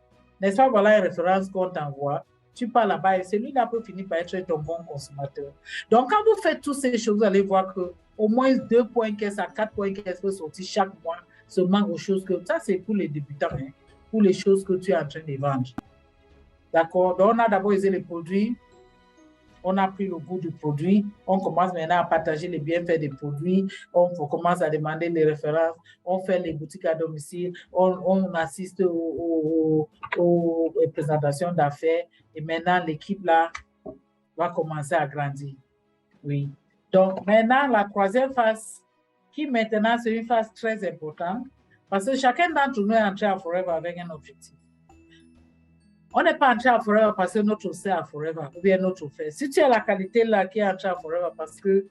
N'est-ce pas, voilà une référence qu'on t'envoie. Tu pars là-bas et celui-là peut finir par être ton bon consommateur. Donc, quand vous faites toutes ces choses, vous allez voir qu'au moins 2,15 à 4,15 peut sortir chaque mois seulement aux choses que... Ça, c'est pour les débutants, hein, pour les choses que tu es en train de vendre. D'accord? Donc, on a d'abord usé les produits. On a pris le goût du produit. On commence maintenant à partager les bienfaits des produits. On commence à demander les références. On fait les boutiques à domicile. On assiste aux présentations d'affaires. Et maintenant, l'équipe là va commencer à grandir. Oui. Donc, maintenant, la troisième phase, qui maintenant, c'est une phase très importante, parce que chacun d'entre nous est entré à Forever avec un objectif. On n'est pas entré à Forever parce que notre c'est à Forever, ou bien notre fait. Si tu as la qualité là qui est entré à Forever parce que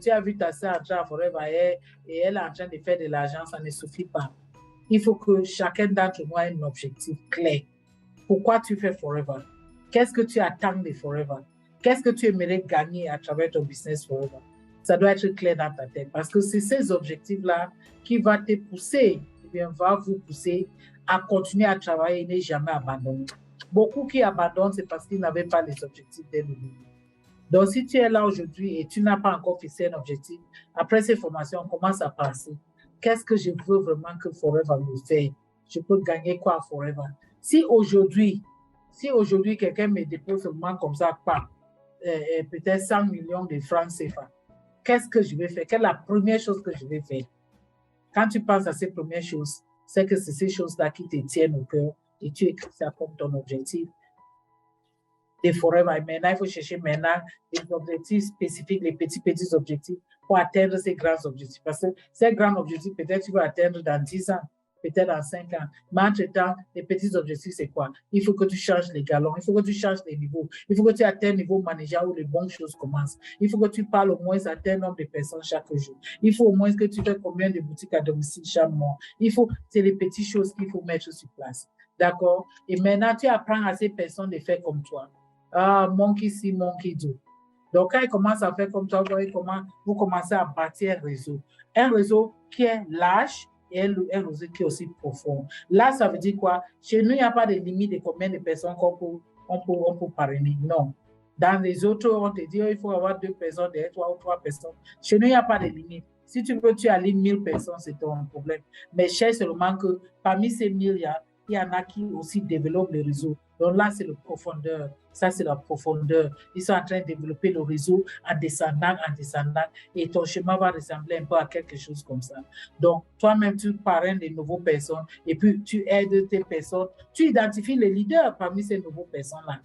tu as vu ta soeur entrer à Forever et elle est en train de faire de l'argent, ça ne suffit pas. Il faut que chacun d'entre nous ait un objectif clair. Pourquoi tu fais Forever? Qu'est-ce que tu attends de Forever? Qu'est-ce que tu aimerais gagner à travers ton business Forever? Ça doit être clair dans ta tête parce que c'est ces objectifs-là qui vont te pousser, ou bien va vous pousser à continuer à travailler et ne jamais abandonner. Beaucoup qui abandonnent, c'est parce qu'ils n'avaient pas les objectifs dès le début. Donc, si tu es là aujourd'hui et tu n'as pas encore fixé un objectif, après ces formations, on commence à penser, qu'est-ce que je veux vraiment que Forever me fait? Je peux gagner quoi à Forever? Si aujourd'hui, quelqu'un me dépose seulement comme ça, peut-être 100 millions de francs CFA, qu'est-ce que je vais faire? Quelle est la première chose que je vais faire? Quand tu penses à ces premières choses, c'est que c'est ces choses-là qui te tiennent au cœur et tu écris ça comme ton objectif de Forever. Maintenant, il faut chercher maintenant des objectifs spécifiques, les petits objectifs pour atteindre ces grands objectifs. Parce que ces grands objectifs, peut-être tu vas atteindre dans 10 ans, peut-être dans 5 ans. Mais entre-temps, les petits objectifs, c'est quoi? Il faut que tu changes les galons, il faut que tu changes les niveaux, il faut que tu atteignes le niveau manager où les bonnes choses commencent. Il faut que tu parles au moins à un certain nombre de personnes chaque jour. Il faut au moins que tu fais combien de boutiques à domicile chaque mois. C'est les petites choses qu'il faut mettre sur place. D'accord? Et maintenant, tu apprends à ces personnes de faire comme toi. Ah, monkey see, monkey do. Donc, quand ils commencent à faire comme ça, vous commencez à bâtir un réseau. Un réseau qui est large et un réseau qui est aussi profond. Là, ça veut dire quoi? Chez nous, il n'y a pas de limite de combien de personnes on peut parrainer. Non. Dans les autres, on te dit il faut avoir 2 personnes, derrière 3 ou 3 personnes. Chez nous, il n'y a pas de limite. Si tu veux, tu alignes 1000 personnes, c'est ton problème. Mais cherche seulement que parmi ces 1000, il y en a qui aussi développent le réseau. Donc là, c'est la profondeur. Ça, c'est la profondeur. Ils sont en train de développer le réseau en descendant. Et ton chemin va ressembler un peu à quelque chose comme ça. Donc, toi-même, tu parraines des nouvelles personnes et puis tu aides tes personnes. Tu identifies les leaders parmi ces nouvelles personnes-là.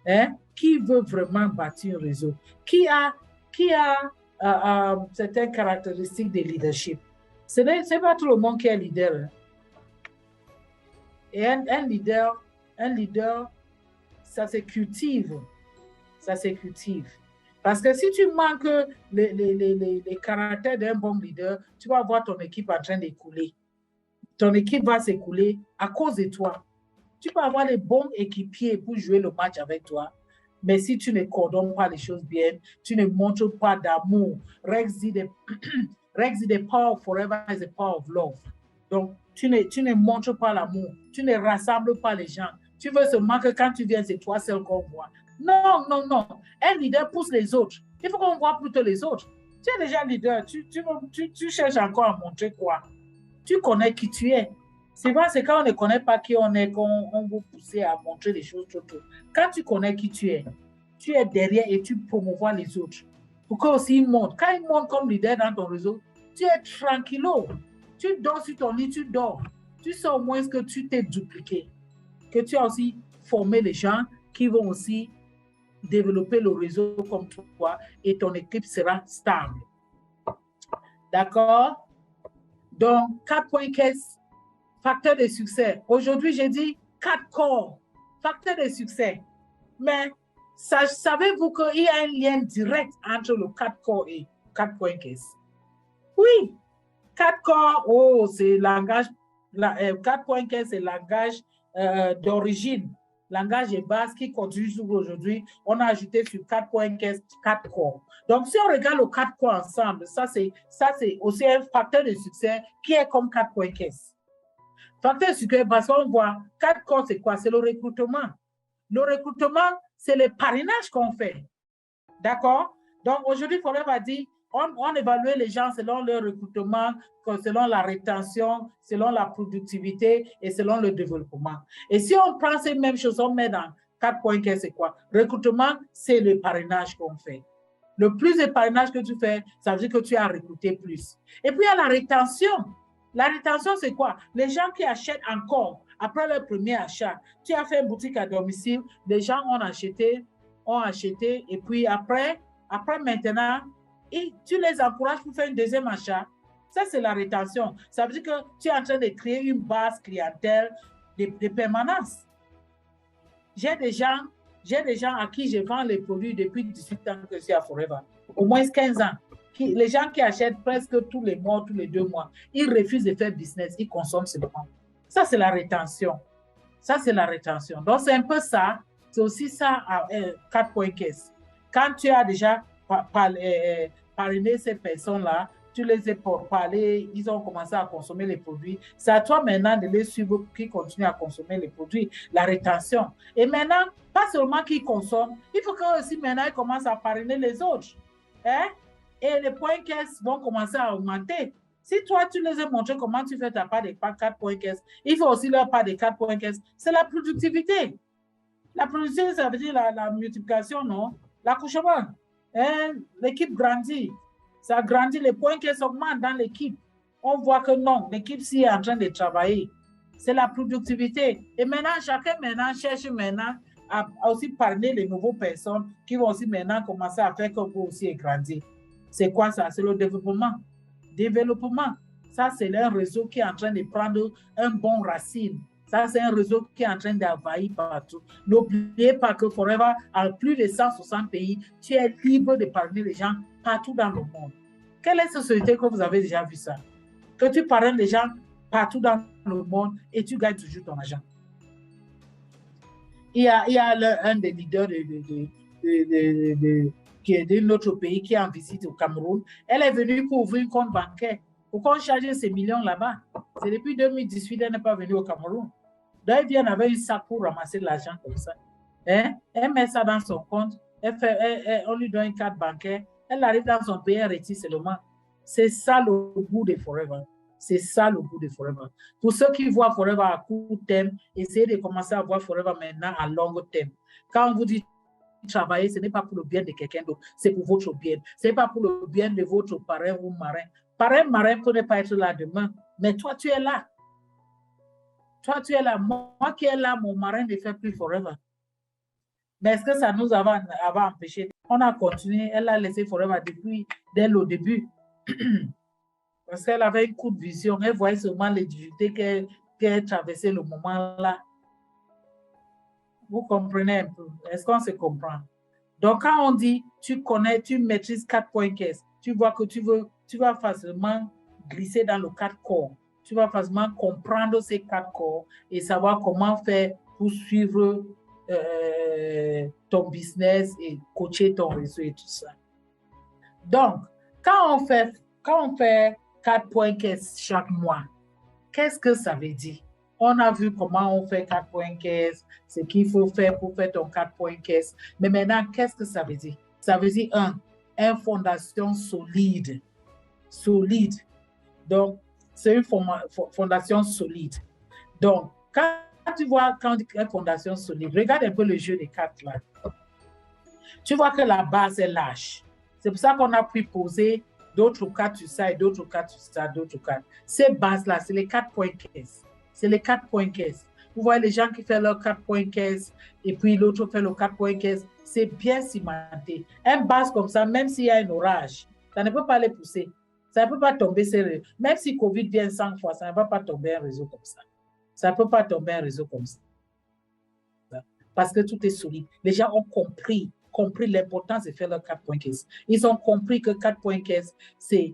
Hein? Qui veut vraiment bâtir un réseau? Qui a certaines caractéristiques de leadership? Ce n'est pas tout le monde qui est leader. Hein? Et un leader, ça se cultive. Ça se cultive. Parce que si tu manques les caractères d'un bon leader, tu vas voir ton équipe en train d'écouler. Ton équipe va s'écouler à cause de toi. Tu peux avoir les bons équipiers pour jouer le match avec toi. Mais si tu ne coordonnes pas les choses bien, tu ne montres pas d'amour. Rex dit the power of forever is the power of love. Donc, tu ne montres pas l'amour. Tu ne rassembles pas les gens. Tu veux seulement que quand tu viens, c'est toi seul qu'on voit. Non. Un leader pousse les autres. Il faut qu'on voit plutôt les autres. Tu es déjà leader. Tu cherches encore à montrer quoi? Tu connais qui tu es. C'est vrai, c'est quand on ne connaît pas qui on est qu'on vous pousse à montrer les choses tout. Quand tu connais qui tu es derrière et tu promouvois les autres. Pour qu'ils montent. Quand ils montent comme leader dans ton réseau, tu es tranquillo. Tu dors sur ton lit, tu dors. Tu sais au moins que tu t'es dupliqué. Que tu as aussi formé les gens qui vont aussi développer le réseau comme toi et ton équipe sera stable. D'accord? Donc, 4 points caisse, facteur de succès. Aujourd'hui, j'ai dit 4 corps, facteur de succès. Mais savez-vous qu'il y a un lien direct entre le 4 corps et 4 points caisse? Oui, 4 corps, c'est langage, 4 points caisse, c'est langage d'origine. Langage de base qui continue aujourd'hui. On a ajouté sur 4 points caisse 4 corps. Donc, si on regarde les 4 corps ensemble, ça c'est aussi un facteur de succès qui est comme 4 points caisse. Facteur de succès, parce qu'on voit 4 corps, c'est quoi? C'est le recrutement. Le recrutement, c'est le parrainage qu'on fait. D'accord? Donc, aujourd'hui, Forever va dire, on évalue les gens selon leur recrutement, selon la rétention, selon la productivité et selon le développement. Et si on prend ces mêmes choses, on met dans 4 points, c'est quoi? Recrutement, c'est le parrainage qu'on fait. Le plus de parrainage que tu fais, ça veut dire que tu as recruté plus. Et puis, il y a la rétention. La rétention, c'est quoi? Les gens qui achètent encore après leur premier achat. Tu as fait une boutique à domicile, les gens ont acheté, et puis après maintenant, et tu les encourages pour faire un deuxième achat. Ça, c'est la rétention. Ça veut dire que tu es en train de créer une base clientèle de permanence. J'ai des gens à qui je vends les produits depuis 18 ans que je suis à Forever. Au moins 15 ans. les gens qui achètent presque tous les mois, tous les 2 mois, ils refusent de faire business, ils consomment seulement. Ça, c'est la rétention. Ça, c'est la rétention. Donc, c'est un peu ça. C'est aussi ça à 4 points caisse. Quand tu as déjà parrainé ces personnes-là, tu les as parlé, ils ont commencé à consommer les produits. C'est à toi maintenant de les suivre qui continuent à consommer les produits, la rétention. Et maintenant, pas seulement qu'ils consomment, il faut qu'eux aussi maintenant ils commencent à parrainer les autres. Hein? Et les points caisse vont commencer à augmenter. Si toi, tu les as montré comment tu fais ta part des 4 points caisse, il faut aussi leur part des 4 points caisse. C'est la productivité. La productivité, ça veut dire la multiplication, non? L'accouchement. Hein? L'équipe grandit. Ça grandit, les points qui s'augmentent dans l'équipe. On voit que non, l'équipe s'y est en train de travailler. C'est la productivité. Et maintenant, chacun cherche à aussi parler les nouvelles personnes qui vont aussi maintenant commencer à faire que vous aussi grandir. C'est quoi ça? C'est le développement. Développement. Ça, c'est un réseau qui est en train de prendre un bon racine. Ça, c'est un réseau qui est en train d'envahir partout. N'oubliez pas que Forever, à plus de 160 pays, tu es libre de parler les gens partout dans le monde. Quelle est cette société que vous avez déjà vu ça? Que tu parles les gens partout dans le monde et tu gagnes toujours ton argent. Il y a un des leaders qui est de notre pays qui est en visite au Cameroun. Elle est venue pour ouvrir un compte bancaire. Pourquoi on charge ces millions là-bas? C'est depuis 2018, elle n'est pas venue au Cameroun. Donc, elle vient avec une sac pour ramasser de l'argent comme ça. Hein? Elle met ça dans son compte. On lui donne une carte bancaire. Elle arrive dans son pays, elle retire seulement. C'est ça le goût de Forever. C'est ça le goût de Forever. Pour ceux qui voient Forever à court terme, essayez de commencer à voir Forever maintenant à long terme. Quand on vous dit travailler, ce n'est pas pour le bien de quelqu'un d'autre, c'est pour votre bien. Ce n'est pas pour le bien de votre parrain ou marin. Parrain, marin peut ne pas être là demain, mais toi, tu es là. Toi, tu es là. Moi qui est là, mon marin ne fait plus Forever. Mais est-ce que ça nous avait empêché? On a continué. Elle a laissé Forever dès le début. Parce qu'elle avait une courte vision. Elle voyait seulement les difficultés qu'elle traversait le moment-là. Vous comprenez un peu? Est-ce qu'on se comprend? Donc, quand on dit tu connais, tu maîtrises 4 points caisse, tu vois que tu vas facilement glisser dans le 4 corps. Tu vas facilement comprendre ces 4 corps et savoir comment faire pour suivre ton business et coacher ton réseau et tout ça. Donc, quand on fait 4 points caisse chaque mois, qu'est-ce que ça veut dire? On a vu comment on fait 4 points caisse, ce qu'il faut faire pour faire ton 4 points caisse. Mais maintenant, qu'est-ce que ça veut dire? Ça veut dire, une fondation solide. Solide. Donc, c'est une fondation solide. Donc, quand tu vois une fondation solide, regarde un peu le jeu des cartes là. Tu vois que la base est lâche. C'est pour ça qu'on a pu poser d'autres cartes sur ça et d'autres cartes sur ça, d'autres cartes. Ces bases-là, c'est les 4 points caisse. C'est les 4 points caisse. Vous voyez les gens qui font leurs 4 points caisse et puis l'autre fait le 4 points caisse. C'est bien cimenté. Un base comme ça, même s'il y a un orage, ça ne peut pas les pousser. Ça ne peut pas tomber sérieux. Même si Covid vient 100 fois, ça ne va pas tomber un réseau comme ça. Ça ne peut pas tomber un réseau comme ça. Parce que tout est solide. Les gens ont compris l'importance de faire leurs 4 points caisse. Ils ont compris que 4 points caisse, c'est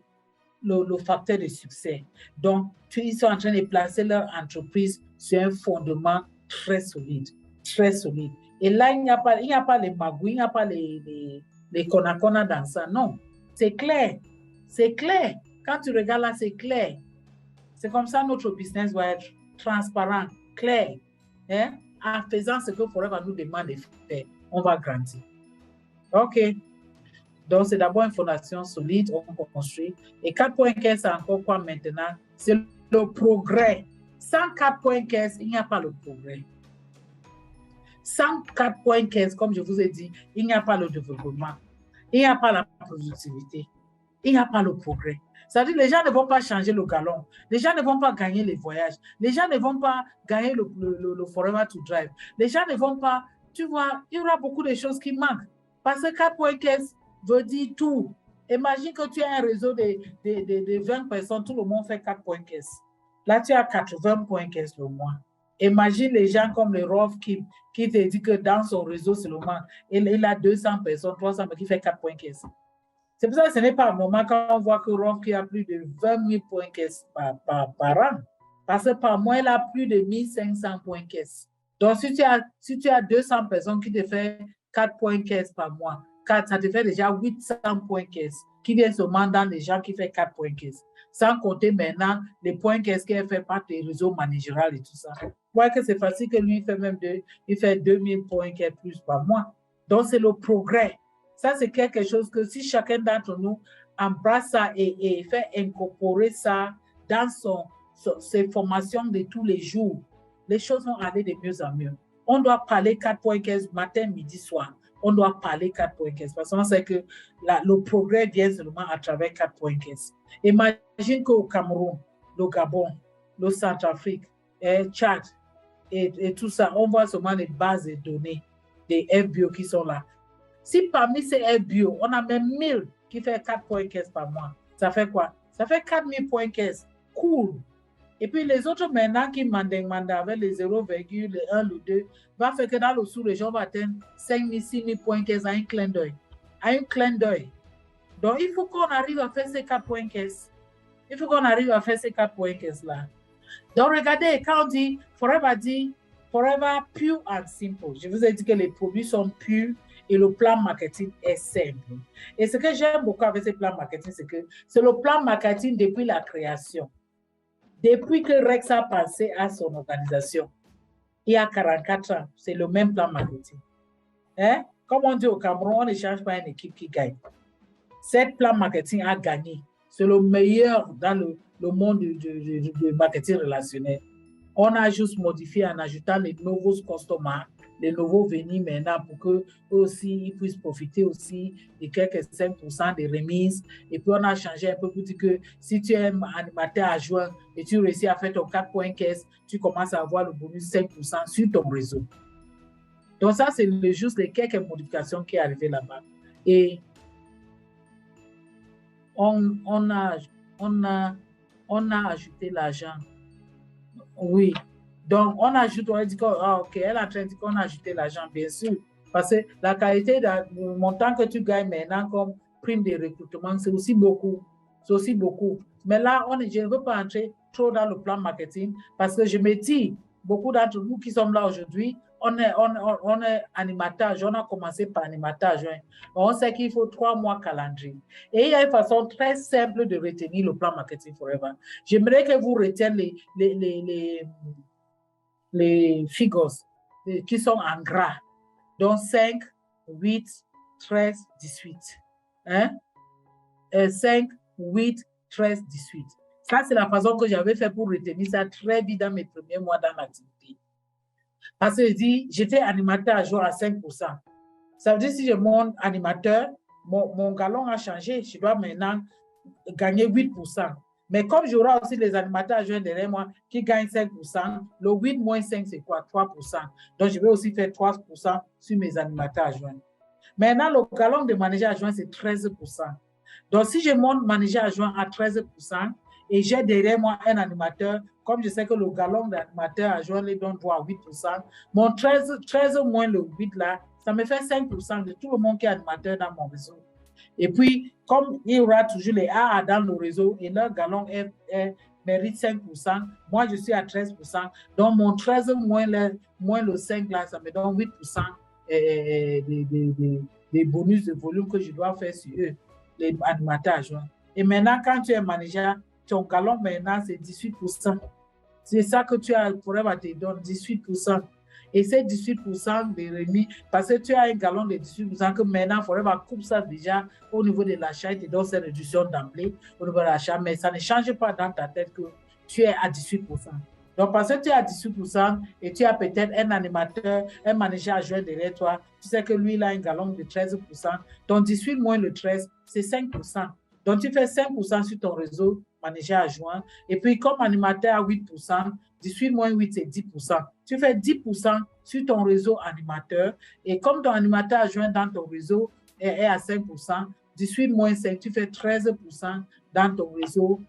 le facteur de succès. Donc, ils sont en train de placer leur entreprise sur un fondement très solide. Très solide. Et là, il n'y a pas les magouilles, il n'y a pas les conacona dans ça. Non, c'est clair. C'est clair. Quand tu regardes là, c'est clair. C'est comme ça notre business va être transparent, clair. Hein? En faisant ce que Forever nous demande de faire, on va grandir. OK. Donc, c'est d'abord une fondation solide, on peut construire. Et 4 points caisse, c'est encore quoi maintenant? C'est le progrès. Sans 4 points caisse, il n'y a pas le progrès. Sans 4 points caisse, comme je vous ai dit, il n'y a pas le développement. Il n'y a pas la productivité. Il n'y a pas le progrès. C'est-à-dire que les gens ne vont pas changer le galon. Les gens ne vont pas gagner les voyages. Les gens ne vont pas gagner le Forever to Drive. Les gens ne vont pas... Tu vois, il y aura beaucoup de choses qui manquent. Parce que 4 points caisse veut dire tout. Imagine que tu as un réseau de 20 personnes, tout le monde fait 4 points caisse. Là, tu as 80 points caisse le mois. Imagine les gens comme le Rolf qui te dit que dans son réseau seulement, il a 200 personnes, 300 personnes qui fait 4 points caisse. C'est pour ça que ce n'est pas normal quand on voit que Ronfrey a plus de 20 000 points caisse par an. Parce que par mois, il a plus de 1500 points caisse. Donc, si tu as 200 personnes qui te font 4 points caisse par mois, ça te fait déjà 800 points caisse qui viennent seulement dans les gens qui font 4 points caisse. Sans compter maintenant les points caisse qu'elle fait par tes réseaux managéraux et tout ça. Vous voyez que c'est facile que lui, il fait 2000 points caisse plus par mois. Donc, c'est le progrès. Ça, c'est quelque chose que si chacun d'entre nous embrasse ça et fait incorporer ça dans ses formations de tous les jours, les choses vont aller de mieux en mieux. On doit parler 4.15 matin, midi, soir. On doit parler 4.15 parce qu'on sait que le progrès vient seulement à travers 4.15. Imagine qu'au Cameroun, le Gabon, le Centrafrique, Tchad et tout ça, on voit seulement les bases de données des FBO qui sont là. Si parmi ces FBO, on a même 1000 qui fait 4.15 par mois, ça fait quoi? Ça fait 4000 points caisse. Cool. Et puis les autres maintenant qui mandent avec les 0,1, le 2, va faire que dans le sous-région, on va atteindre 5000, 6000 points caisse à un clin d'œil. À un clin d'œil. Donc il faut qu'on arrive à faire ces 4 points caisse. Il faut qu'on arrive à faire ces 4 points caisse là. Donc regardez, quand on dit Forever pure and simple, je vous ai dit que les produits sont purs et le plan marketing est simple. Et ce que j'aime beaucoup avec ce plan marketing, c'est que c'est le plan marketing depuis la création. Depuis que Rex a pensé à son organisation, il y a 44 ans, c'est le même plan marketing. Hein? Comme on dit au Cameroun, on ne change pas une équipe qui gagne. Cet plan marketing a gagné. C'est le meilleur dans le monde du marketing relationnel. On a juste modifié en ajoutant les nouveaux customers, les nouveaux venus maintenant pour qu'eux aussi ils puissent profiter aussi de quelques 5% de remise. Et puis on a changé un peu pour dire que si tu es un animateur adjoint et tu réussis à faire ton 4 points caisse, tu commences à avoir le bonus 5% sur ton réseau. Donc ça, c'est juste les quelques modifications qui sont arrivées là-bas. Et on a ajouté l'argent. Oui. Donc, on ajoute, on dit ok, elle est en train de dire qu'on a ajouté l'argent, bien sûr. Parce que la qualité du montant que tu gagnes maintenant comme prime de recrutement, c'est aussi beaucoup. C'est aussi beaucoup. Mais là, je ne veux pas entrer trop dans le plan marketing parce que je me dis, beaucoup d'entre nous qui sommes là aujourd'hui, on est animateur, on a commencé par animateur. On sait qu'il faut 3 mois calendrier. Et il y a une façon très simple de retenir le plan Marketing Forever. J'aimerais que vous reteniez les figures qui sont en gras. Donc 5, 8, 13, 18. Hein? 5, 8, 13, 18. Ça, c'est la façon que j'avais fait pour retenir ça très vite dans mes premiers mois dans l'activité. Parce que je dis, j'étais animateur à jour à 5%. Ça veut dire si je monte animateur, mon galon a changé. Je dois maintenant gagner 8%. Mais comme j'aurai aussi les animateurs à joindre derrière moi qui gagnent 5%, le 8 moins 5, c'est quoi? 3%. Donc, je vais aussi faire 3% sur mes animateurs à joindre. Maintenant, le galon de manager à joindre, c'est 13%. Donc, si je monte manager à joindre à 13% et j'ai derrière moi un animateur, comme je sais que le galon d'animateur à joindre les donne droit à 8%, mon 13 moins le 8 là, ça me fait 5% de tout le monde qui est animateur dans mon réseau. Et puis, comme il y aura toujours les AA dans le réseau et leur galon mérite 5%, moi je suis à 13%. Donc, mon 13 moins le 5 là, ça me donne 8% des bonus de volume que je dois faire sur eux, les animateurs adjoints. Et maintenant, quand tu es manager, ton galon maintenant c'est 18%. C'est ça que tu as pour te donner 18%. Et c'est 18% de remis, parce que tu as un galon de 18% que maintenant, Forever coupe ça déjà au niveau de l'achat, et te donne cette réduction d'emblée au niveau de l'achat, mais ça ne change pas dans ta tête que tu es à 18%. Donc, parce que tu es à 18% et tu as peut-être un animateur, un manager adjoint derrière toi, tu sais que lui, il a un galon de 13%. Donc, 18 moins le 13, c'est 5%. Donc, tu fais 5% sur ton réseau manager adjoint. Et puis, comme animateur à 8%, 18 moins 8, c'est 10%. Tu fais 10% sur ton réseau animateur. Et comme ton animateur adjoint dans ton réseau est à 5%, 18 moins 5, tu fais 13% dans ton réseau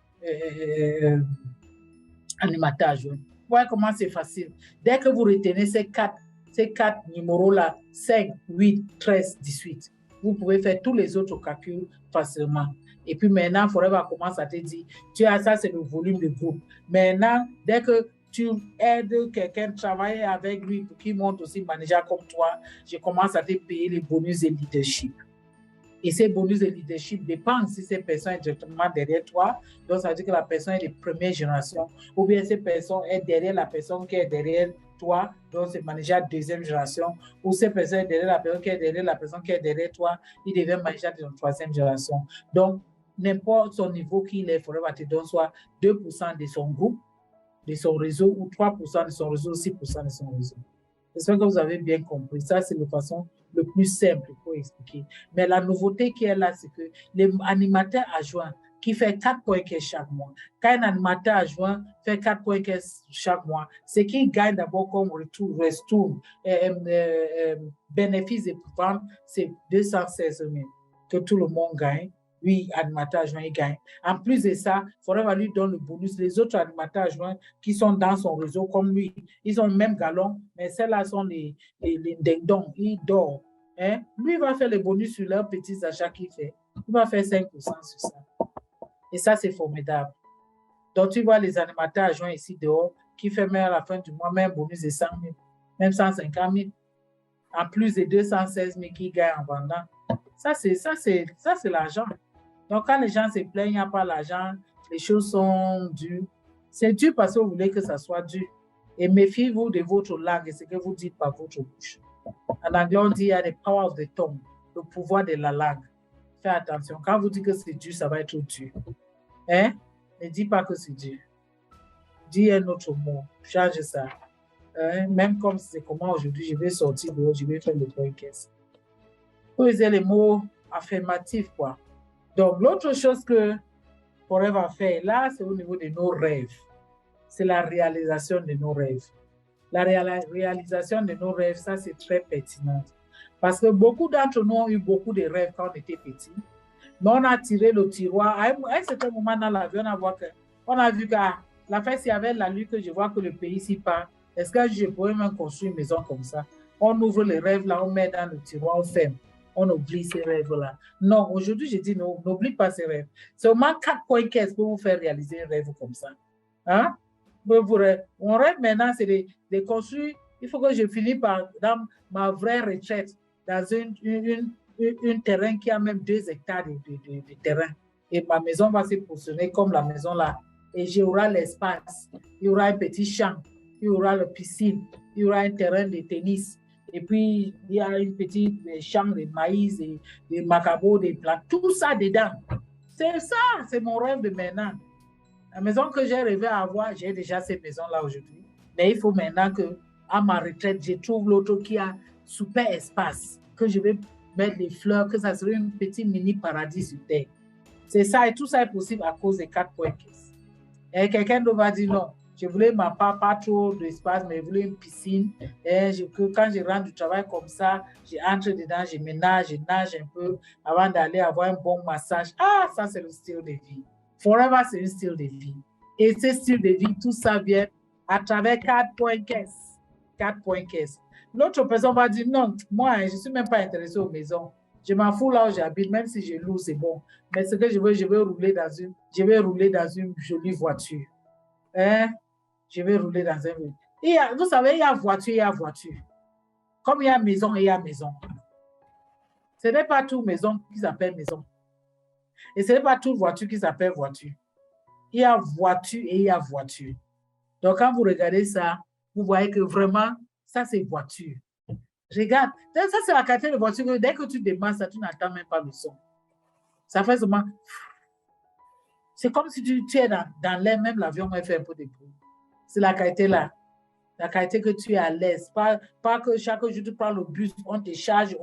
animateur adjoint. Vous voyez comment c'est facile. Dès que vous retenez ces quatre numéros-là, 5, 8, 13, 18, vous pouvez faire tous les autres calculs facilement. Et puis maintenant, Forever commence à te dire, tu as ça, c'est le volume de groupe. Maintenant, dès que tu aides quelqu'un à travailler avec lui pour qu'il monte aussi manager comme toi, je commence à te payer les bonus de leadership. Et ces bonus de leadership dépendent si cette personne est directement derrière toi. Donc, ça veut dire que la personne est de première génération. Ou bien cette personne est derrière la personne qui est derrière toi. Donc, c'est manager de deuxième génération. Ou cette personne est derrière la personne qui est derrière la personne qui est derrière toi. Il devient manager de troisième génération. Donc, n'importe son niveau qu'il est, il faudrait que tu donnes soit 2% de son groupe, de son réseau, ou 3% de son réseau, 6% de son réseau. J'espère que vous avez bien compris. Ça, c'est la façon le plus simple pour expliquer. Mais la nouveauté qui est là, c'est que l'animateur adjoint qui fait 4 points chaque mois, quand un animateur adjoint fait 4 points chaque mois, c'est qu'il gagne d'abord comme retour, bénéfice de vente, c'est 216 000 que tout le monde gagne. Lui, animateur adjoint, il gagne. En plus de ça, il faudrait lui donner le bonus. Les autres animateurs adjoints qui sont dans son réseau, comme lui, ils ont le même galon, mais celles-là sont les dindons. Ils dorment. Hein? Lui, il va faire le bonus sur leurs petits achats qu'il fait. Il va faire 5% sur ça. Et ça, c'est formidable. Donc, tu vois les animateurs adjoints ici dehors qui font même à la fin du mois même un bonus de 100 000, même 150 000, en plus de 216 000 qu'ils gagnent en vendant. Ça, c'est l'argent. Donc, quand les gens se plaignent, il n'y a pas l'argent, les choses sont dures. C'est dur parce que vous voulez que ça soit dur. Et méfiez-vous de votre langue et ce que vous dites par votre bouche. En anglais, on dit il y a the power of the tongue, le pouvoir de la langue. Faites attention. Quand vous dites que c'est dur, ça va être dur. Hein? Ne dis pas que c'est dur. Dis un autre mot. Change ça. Hein? Même comme c'est comment aujourd'hui, je vais sortir dehors, je vais faire le podcast. Vous usez les mots affirmatifs, quoi. Donc, l'autre chose que Forever fait là, c'est au niveau de nos rêves. C'est la réalisation de nos rêves. La réalisation de nos rêves, ça, c'est très pertinent. Parce que beaucoup d'entre nous ont eu beaucoup de rêves quand on était petits. Mais on a tiré le tiroir. À un certain moment dans l'avion, on a vu que la fête, s'il y avait la lune, que je vois que le pays s'y part. Est-ce que je pourrais même construire une maison comme ça? On ouvre les rêves là, on met dans le tiroir, on ferme. On oublie ces rêves-là. Non, aujourd'hui, je dis non, n'oublie pas ces rêves. C'est au moins 4 points qu'est-ce pour vous faire réaliser un rêve comme ça. Hein? Mon rêve maintenant, c'est de construire. Il faut que je finisse dans ma vraie retraite, dans un terrain qui a même 2 hectares de terrain. Et ma maison va se positionner comme la maison là. Et j'aurai l'espace. Il y aura un petit champ. Il y aura la piscine. Il y aura un terrain de tennis. Et puis, il y a une petite champ de maïs, des macabots, des plats, tout ça dedans. C'est ça, c'est mon rêve de maintenant. La maison que j'ai rêvé à avoir, j'ai déjà cette maison-là aujourd'hui. Mais il faut maintenant que, à ma retraite, je trouve l'autre qui a super espace, que je vais mettre des fleurs, que ça serait un petit mini paradis sur terre. C'est ça, et tout ça est possible à cause des 4 points. Et quelqu'un d'autre va dire non. Je voulais pas trop d'espace, mais je voulais une piscine. Et quand je rentre du travail comme ça, j'entre dedans, je me nage, je nage un peu avant d'aller avoir un bon massage. Ah, ça, c'est le style de vie. Forever, c'est un style de vie. Et ce style de vie, tout ça vient à travers 4 points caisse. 4 points caisse. L'autre personne va dire non, moi, je ne suis même pas intéressée aux maisons. Je m'en fous là où j'habite, même si je loue, c'est bon. Mais ce que je veux rouler dans une jolie voiture. Hein? Je vais rouler dans un... vous savez, il y a voiture, il y a voiture. Comme il y a maison, il y a maison. Ce n'est pas toute maison qui s'appelle maison. Et ce n'est pas toute voiture qui s'appelle voiture. Il y a voiture et il y a voiture. Donc, quand vous regardez ça, vous voyez que vraiment, ça, c'est voiture. Regarde, ça, c'est la qualité de voiture. Dès que tu démarres ça, tu n'entends même pas le son. Ça fait seulement... C'est comme si tu es dans l'air, même l'avion va faire un peu de bruit. C'est la qualité là. La qualité que tu es à l'aise. Pas que chaque jour tu prends le bus, on te charge,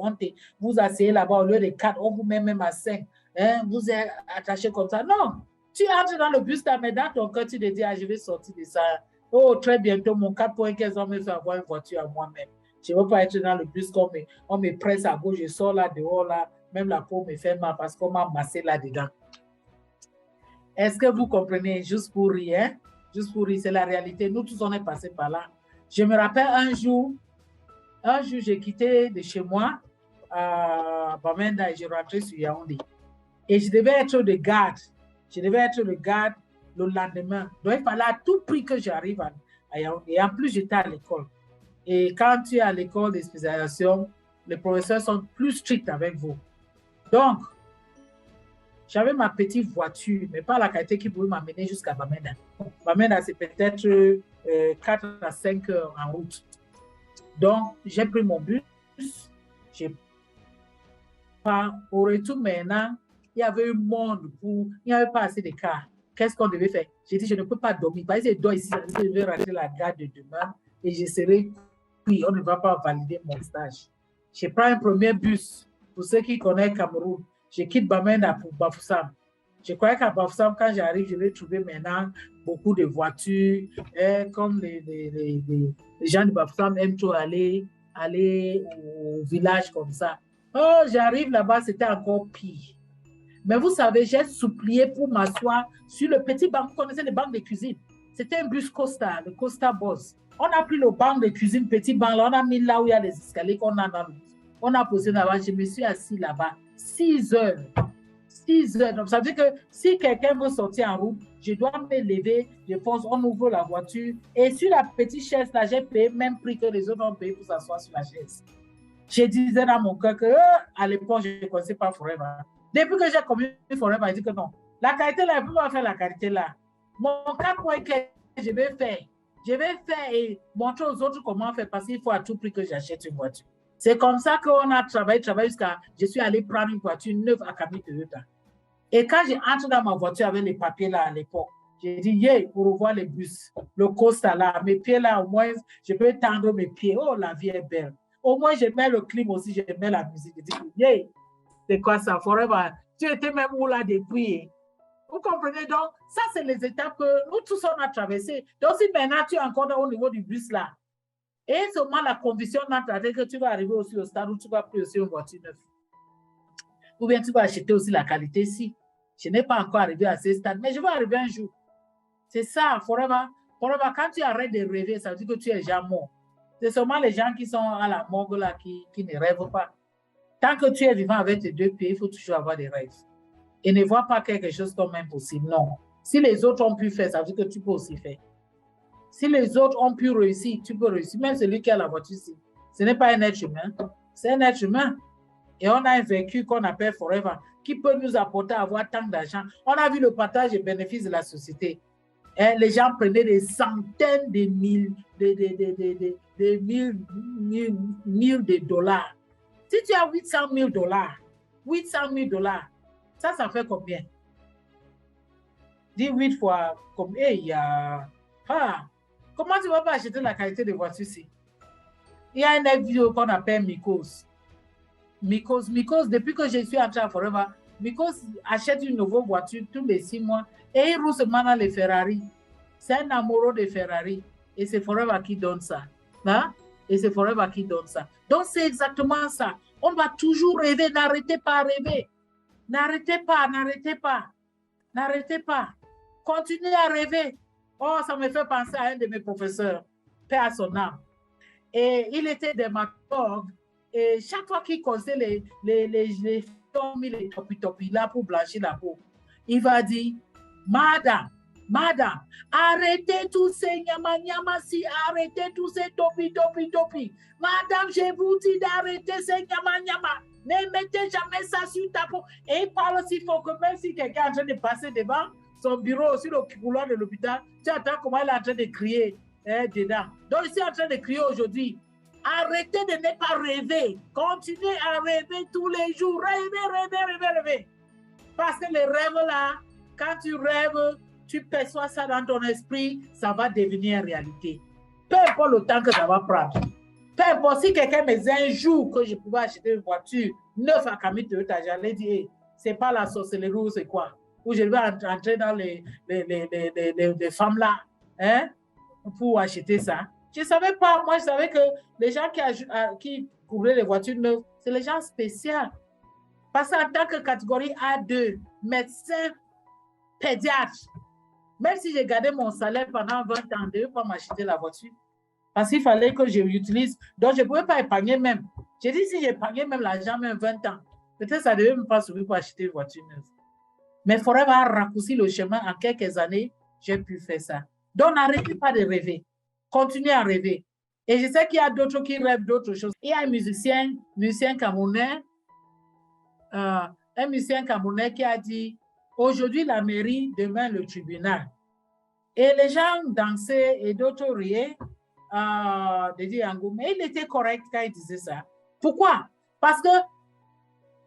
vous asseyez là-bas au lieu de 4, on vous met même à 5. Hein, vous êtes attaché comme ça. Non. Tu entres dans le bus, mais dans ton cœur, tu te dis, je vais sortir de ça. Oh, très bientôt, mon 4.15 va me faire avoir une voiture à moi-même. Je ne veux pas être dans le bus comme on me presse à gauche, je sors là dehors, là, même la peau me fait mal parce qu'on m'a massé là-dedans. Est-ce que vous comprenez? Juste pour rire, c'est la réalité. Nous tous, on est passés par là. Je me rappelle un jour, j'ai quitté de chez moi à Bamenda et je rentrais sur Yaoundé. Et je devais être de garde. Je devais être de garde le lendemain. Donc, il fallait à tout prix que j'arrive à Yaoundé. Et en plus, j'étais à l'école. Et quand tu es à l'école de spécialisation, les professeurs sont plus stricts avec vous. Donc, j'avais ma petite voiture, mais pas la qualité qui pouvait m'amener jusqu'à Bamenda. Bamenda, c'est peut-être 4 à 5 heures en route. Donc, j'ai pris mon bus. Au retour maintenant, il y avait un monde il n'y avait pas assez de cars. Qu'est-ce qu'on devait faire? J'ai dit, je ne peux pas dormir. Parce que je dors ici, je vais rentrer la gare de demain et je serai pris. On ne va pas valider mon stage. Je prends un premier bus. Pour ceux qui connaissent Cameroun, je quitte Bamenda pour Bafoussam. Je croyais qu'à Bafoussam, quand j'arrive, je vais trouver maintenant beaucoup de voitures. Comme les gens de Bafoussam aiment toujours aller au village comme ça. Oh, j'arrive là-bas, c'était encore pire. Mais vous savez, j'ai supplié pour m'asseoir sur le petit banc. Vous connaissez les bancs de cuisine? C'était un bus Costa, le Costa Boss. On a pris le banc de cuisine, petit banc, là, on a mis là où il y a les escaliers qu'on a dans le bus. On a posé là-bas, je me suis assis là-bas. 6 heures. 6 heures. Donc, ça veut dire que si quelqu'un veut sortir en route, je dois me lever, je pense, on ouvre la voiture. Et sur la petite chaise, là, j'ai payé même prix que les autres ont payé pour s'asseoir sur la chaise. Je disais dans mon cœur que à l'époque, je ne connaissais pas Forever. Depuis que j'ai commis Forever, je dis que non. La qualité là, il ne peut pas faire la qualité là. Mon 4 points que je vais faire et montrer aux autres comment faire parce qu'il faut à tout prix que j'achète une voiture. C'est comme ça qu'on a travaillé jusqu'à. Je suis allé prendre une voiture neuve à Camille Toyota. Et quand j'entre dans ma voiture avec les papiers là à l'époque, j'ai dit, pour revoir les bus, le Costa là, mes pieds là, au moins, je peux tendre mes pieds. Oh, la vie est belle. Au moins, je mets le clim aussi, je mets la musique. Je dis, c'est quoi ça, Forever? Tu étais même où là depuis? Vous comprenez? Donc, ça, c'est les étapes que nous tous, on a traversées. Donc, si maintenant, tu es encore au niveau du bus là, et seulement la conviction d'entrer que tu vas arriver aussi au stade où tu vas plus aussi une voiture neuve. Ou bien tu vas acheter aussi la qualité si. Je n'ai pas encore arrivé à ce stade, mais je vais arriver un jour. C'est ça, Forever. Forever, quand tu arrêtes de rêver, ça veut dire que tu es déjà mort. C'est seulement les gens qui sont à la morgue là qui ne rêvent pas. Tant que tu es vivant avec tes 2 pieds, il faut toujours avoir des rêves. Et ne vois pas quelque chose comme impossible. Non. Si les autres ont pu faire, ça veut dire que tu peux aussi faire. Si les autres ont pu réussir, tu peux réussir. Même celui qui a la voiture ici. Ce n'est pas un être humain. C'est un être humain. Et on a un véhicule qu'on appelle Forever, qui peut nous apporter à avoir tant d'argent. On a vu le partage et bénéfices de la société. Et les gens prenaient des centaines de mille de dollars. Si tu as 800 000 dollars, 800 000 dollars, ça fait combien? Dis 8 fois combien? Comment tu ne vas pas acheter la qualité de voiture ici? Il y a une vidéo qu'on appelle Mikos. Mikos, depuis que je suis entré à Forever, Mikos achète une nouvelle voiture tous les 6 mois et il roule seulement dans les Ferrari. C'est un amoureux de Ferrari et c'est Forever qui donne ça. Hein? Et c'est Forever qui donne ça. Donc, c'est exactement ça. On va toujours rêver. N'arrêtez pas à rêver. N'arrêtez pas, n'arrêtez pas. N'arrêtez pas. Continuez à rêver. Oh, ça me fait penser à un de mes professeurs, paix à son âme. Et il était dermatologue. Et chaque fois qu'il causait les filles ont mis les topi là pour blanchir la peau, il va dire, Madame, arrêtez tous ces nyama-nyama-si, arrêtez tous ces topi. Madame, je vous dis d'arrêter ces nyama-nyama. Ne mettez jamais ça sur ta peau. Et il parle aussi fort que même si quelqu'un est en train de passer devant son bureau, sur le couloir de l'hôpital, tu attends comment il est en train de crier dedans. Donc, il est en train de crier aujourd'hui. Arrêtez de ne pas rêver. Continuez à rêver tous les jours. Rêvez. Parce que les rêves là, quand tu rêves, tu perçois ça dans ton esprit, ça va devenir réalité. Peu importe le temps que ça va prendre. Peu importe si quelqu'un me disait un jour que je pouvais acheter une voiture neuve à Camille Toyota, j'allais dire, hey, c'est pas la sorcellerie ou c'est quoi? Ou je vais entrer dans les femmes là, hein, pour acheter ça. Je ne savais pas, moi je savais que les gens qui couvraient les voitures neuves, c'est les gens spéciaux. Parce qu'en tant que catégorie A2, médecin, pédiatre, même si j'ai gardé mon salaire pendant 20 ans, je ne devais pas m'acheter la voiture. Parce qu'il fallait que je l'utilise. Donc je ne pouvais pas épargner même. J'ai dit, si j'épargnais même l'argent, même 20 ans, peut-être ça ne devait même pas suffire pour acheter une voiture neuve. Mais il faudrait avoir raccourci le chemin en quelques années, j'ai pu faire ça. Donc, n'arrêtez pas de rêver. Continuez à rêver. Et je sais qu'il y a d'autres qui rêvent d'autres choses. Il y a un musicien camerounais qui a dit, aujourd'hui la mairie, demain le tribunal. Et les gens dansaient et d'autres riaient. Mais il était correct quand il disait ça. Pourquoi? Parce que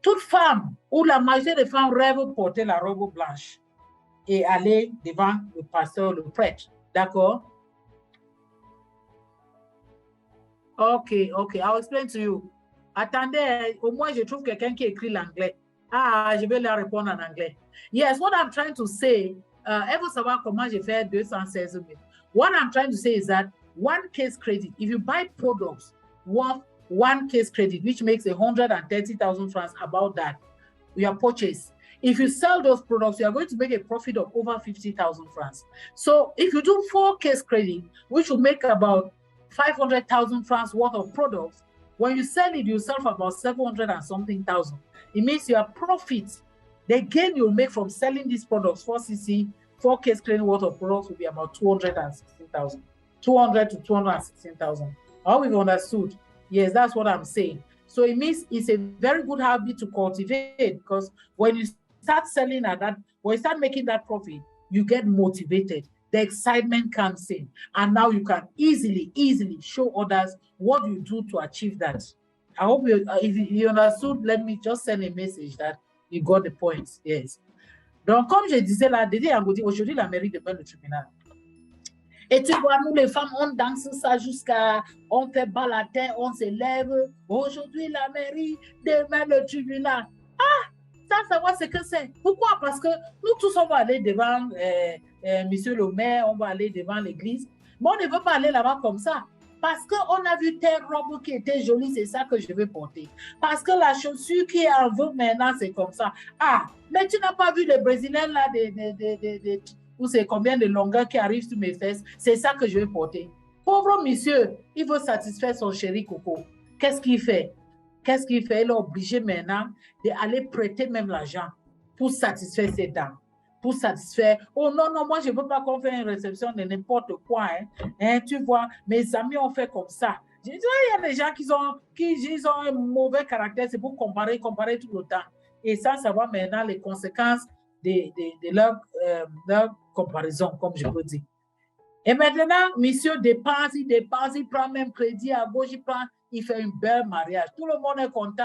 toute femme ou la majorité des femmes rêvent porter la robe blanche et aller devant le pasteur, le prêtre. D'accord? Ok, I'll explain to you. Attendez, au moins je trouve quelqu'un qui écrit l'anglais. Ah, je vais leur répondre en anglais. Yes, what I'm trying to say, elle veut savoir comment j'ai fait 216 000. What I'm trying to say is that one case credit, if you buy products worth one case credit, which makes 130,000 francs, about that, your purchase. If you sell those products, you are going to make a profit of over 50,000 francs. So if you do 4 case credit, which will make about 500,000 francs worth of products, when you sell it, you sell for about 700 and something thousand. It means your profit, the gain you'll make from selling these products, 4 case credit worth of products will be about 216,000. 200 to 216,000. I hope you've understood. Yes, that's what I'm saying. So it means it's a very good habit to cultivate, because when you start selling at that, when you start making that profit, you get motivated. The excitement comes in, and now you can easily show others what you do to achieve that. I hope if you understood, let me just send a message that you got the point. Yes. Donc, comme je disais là, aujourd'hui, la mairie demande le tribunal. Et tu vois, nous les femmes, on danse ça jusqu'à, on fait balader, on s'élève. Aujourd'hui, la mairie, demain, le tribunal. Ah, sans savoir ce que c'est. Pourquoi? Parce que nous tous, on va aller devant monsieur le maire, on va aller devant l'église. Mais on ne veut pas aller là-bas comme ça. Parce qu'on a vu telle robe qui était jolie, c'est ça que je veux porter. Parce que la chaussure qui est en vogue maintenant, c'est comme ça. Ah, mais tu n'as pas vu les Brésiliens là, ou c'est combien de longueur qui arrive sur mes fesses, c'est ça que je vais porter. Pauvre monsieur, il veut satisfaire son chéri Coco. Qu'est-ce qu'il fait? Qu'est-ce qu'il fait? Il est obligé maintenant d'aller prêter même l'argent pour satisfaire ses dents. Pour satisfaire, oh non, non, moi je ne veux pas qu'on fasse une réception de n'importe quoi. Tu vois, mes amis ont fait comme ça. Je dis, il y a des gens qui ont un mauvais caractère, c'est pour comparer tout le temps. Et sans savoir maintenant les conséquences de leur comparaison, comme je peux dire. Et maintenant, monsieur dépense, il prend même crédit à gauche, il fait un bel mariage. Tout le monde est content.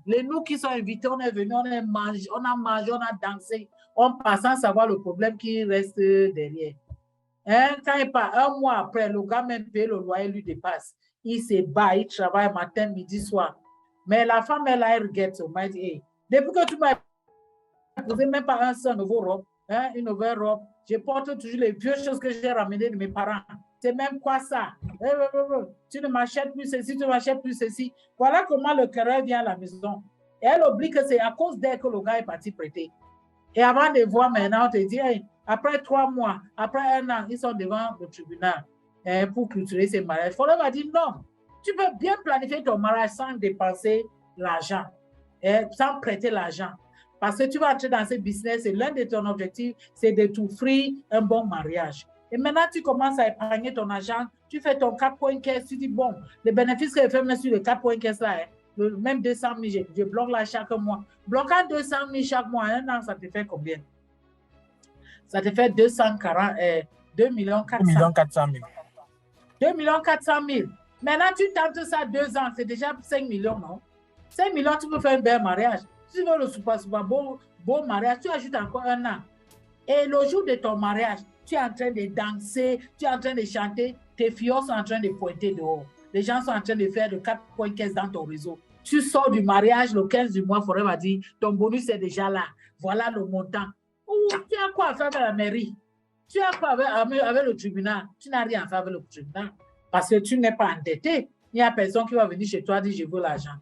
Les nous qui sont invités, on est venus, on a mangé, on a dansé, on passe sans savoir le problème qui reste derrière. Quand il part, un mois après, le gars même paye le loyer, lui dépasse. Il se bat, il travaille matin, midi, soir. Mais la femme, elle regrette. Elle m'a dit, hey, depuis que tu m'as posé même pas un seul nouveau robe, une nouvelle robe, je porte toujours les vieux choses que j'ai ramenées de mes parents. C'est même quoi ça? Tu ne m'achètes plus ceci, tu ne m'achètes plus ceci. Voilà comment le querelle vient à la maison. Et elle oublie que c'est à cause d'elle que le gars est parti prêter. Et avant de voir maintenant, on te dit, hey, après 3 mois, après 1 an, ils sont devant le tribunal pour clôturer ces mariages. Il faudrait dire non. Tu peux bien planifier ton mariage sans dépenser l'argent, sans prêter l'argent. Parce que tu vas entrer dans ce business et l'un de ton objectifs, c'est de t'offrir un bon mariage. Et maintenant, tu commences à épargner ton argent, tu fais ton 4 points caisse, tu dis, bon, les bénéfices que je fais sur les 4 points caisse là, même 200 000, je bloque là chaque mois. Bloquant 200 000 chaque mois, 1 an, ça te fait combien? Ça te fait 2 400 000. 2 400 000. Maintenant, tu tentes ça 2 ans, c'est déjà 5 millions, non? 5 millions, tu peux faire un bel mariage. Si tu veux le super beau mariage, tu ajoutes encore 1 an. Et le jour de ton mariage, tu es en train de danser, tu es en train de chanter, tes filles sont en train de pointer dehors. Les gens sont en train de faire de 4 points caisse dans ton réseau. Tu sors du mariage le 15 du mois, il faudrait va dire, ton bonus est déjà là. Voilà le montant. Tu as quoi à faire avec la mairie? Tu as quoi avec le tribunal? Tu n'as rien à faire avec le tribunal parce que tu n'es pas endetté. Il n'y a personne qui va venir chez toi et dire, je veux l'argent.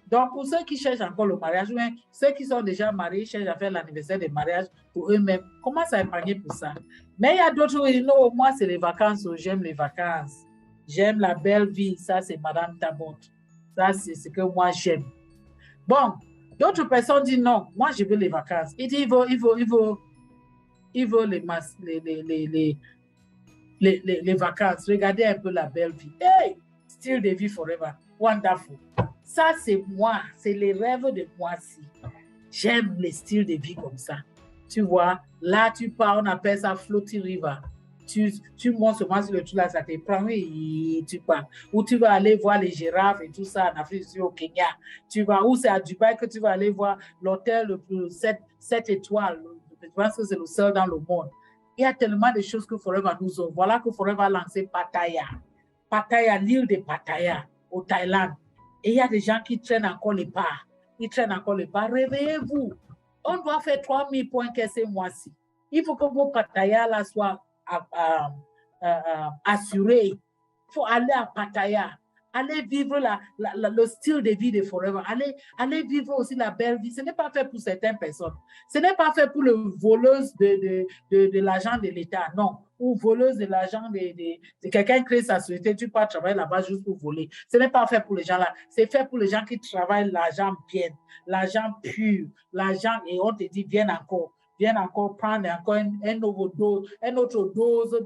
Donc, pour ceux qui cherchent encore le mariage, ceux qui sont déjà mariés cherchent à faire l'anniversaire des mariages pour eux-mêmes, commencent à épargner pour ça. Mais il y a d'autres qui disent, non, moi, c'est les vacances, j'aime les vacances. J'aime la belle vie, ça, c'est Madame Tabot. Ça, c'est ce que moi, j'aime. Bon, d'autres personnes disent non, moi, je veux les vacances. Il dit, il veut les vacances. Regardez un peu la belle vie. Hey, style de vie forever. Wonderful. Ça, c'est moi. C'est les rêves de moi-ci. J'aime les styles de vie comme ça. Tu vois, là, tu pars, on appelle ça floating river. Tu montes seulement sur le truc là, ça te prend, oui, tu pars. Ou tu vas aller voir les girafes et tout ça en Afrique du Sud, au Kenya. Tu vas, ou c'est à Dubaï que tu vas aller voir l'hôtel le plus 7 étoiles. Je pense que c'est le seul dans le monde. Il y a tellement de choses que Forever nous offre. Voilà que Forever a lancé Pattaya. Pattaya, l'île de Pattaya, au Thaïlande. Et il y a des gens qui traînent encore les pas. Ils traînent encore les pas. Réveillez-vous. On doit faire 3000 points que ce mois-ci. Il faut que vos Pattaya là soient assurés. Il faut aller à Pattaya. Allez vivre le style de vie de Forever. Allez vivre aussi la belle vie. Ce n'est pas fait pour certaines personnes. Ce n'est pas fait pour le voleuse de l'argent de l'État, non. Ou voleuse de l'argent de quelqu'un qui crée sa société, tu peux travailler là-bas juste pour voler. Ce n'est pas fait pour les gens là. C'est fait pour les gens qui travaillent l'argent bien, l'argent pur, l'argent, et on te dit, viens encore prendre encore une autre dose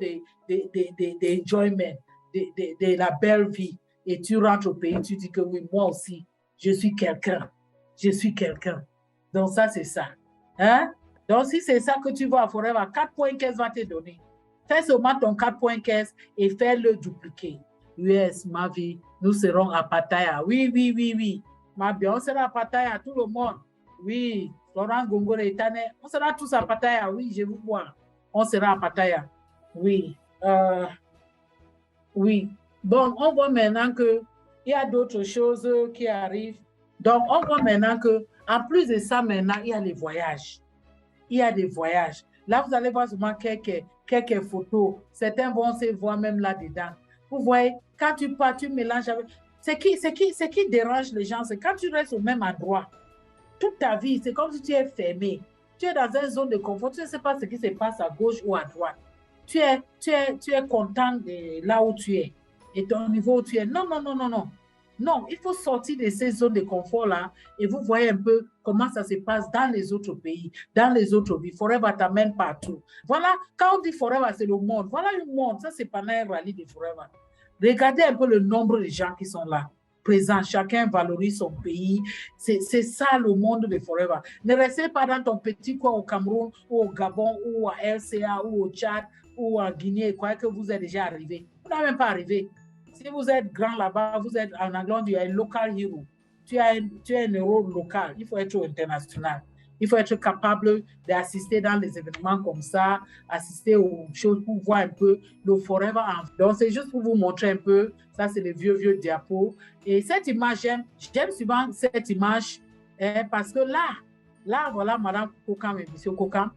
d'enjoyment, de la belle vie. Et tu rentres au pays, tu dis que oui, moi aussi, je suis quelqu'un. Je suis quelqu'un. Donc, ça, c'est ça. Hein? Donc, si c'est ça que tu vois à Forever, 4.15 va te donner. Fais seulement ton 4.15 et fais-le dupliquer. Yes, ma vie, nous serons à Pattaya. Oui. Ma vie, on sera à Pattaya, tout le monde. Oui, Florent Gongore et Tane, on sera tous à Pattaya. Oui, je vous vois. On sera à Pattaya. Oui. Oui. Bon, on voit maintenant qu'il y a d'autres choses qui arrivent. Donc, on voit maintenant qu'en plus de ça, maintenant, il y a les voyages. Il y a des voyages. Là, vous allez voir souvent quelques photos. Certains vont se voir même là-dedans. Vous voyez, quand tu pars, tu mélanges avec... Ce qui dérange les gens, c'est quand tu restes au même endroit. Toute ta vie, c'est comme si tu es fermé. Tu es dans une zone de confort. Tu ne sais pas ce qui se passe à gauche ou à droite. Tu es content de là où tu es. Et ton niveau où tu es. Non. Non, il faut sortir de ces zones de confort-là et vous voyez un peu comment ça se passe dans les autres pays, dans les autres vies. Forever t'amène partout. Voilà, quand on dit Forever, c'est le monde. Voilà le monde. Ça, c'est pas un rallye de Forever. Regardez un peu le nombre de gens qui sont là, présents. Chacun valorise son pays. C'est ça le monde de Forever. Ne restez pas dans ton petit coin au Cameroun ou au Gabon ou à RCA ou au Tchad ou en Guinée, quoi que vous êtes déjà arrivé. Vous n'êtes même pas arrivé. Si vous êtes grand là-bas, vous êtes en anglais, tu es un local hero. Tu es un héros local. Il faut être international. Il faut être capable d'assister dans les événements comme ça, assister aux choses pour voir un peu le Forever. Donc, c'est juste pour vous montrer un peu. Ça, c'est les vieux diapos. Et cette image, j'aime souvent cette image parce que là, voilà, Madame Kokam et Monsieur Kokam.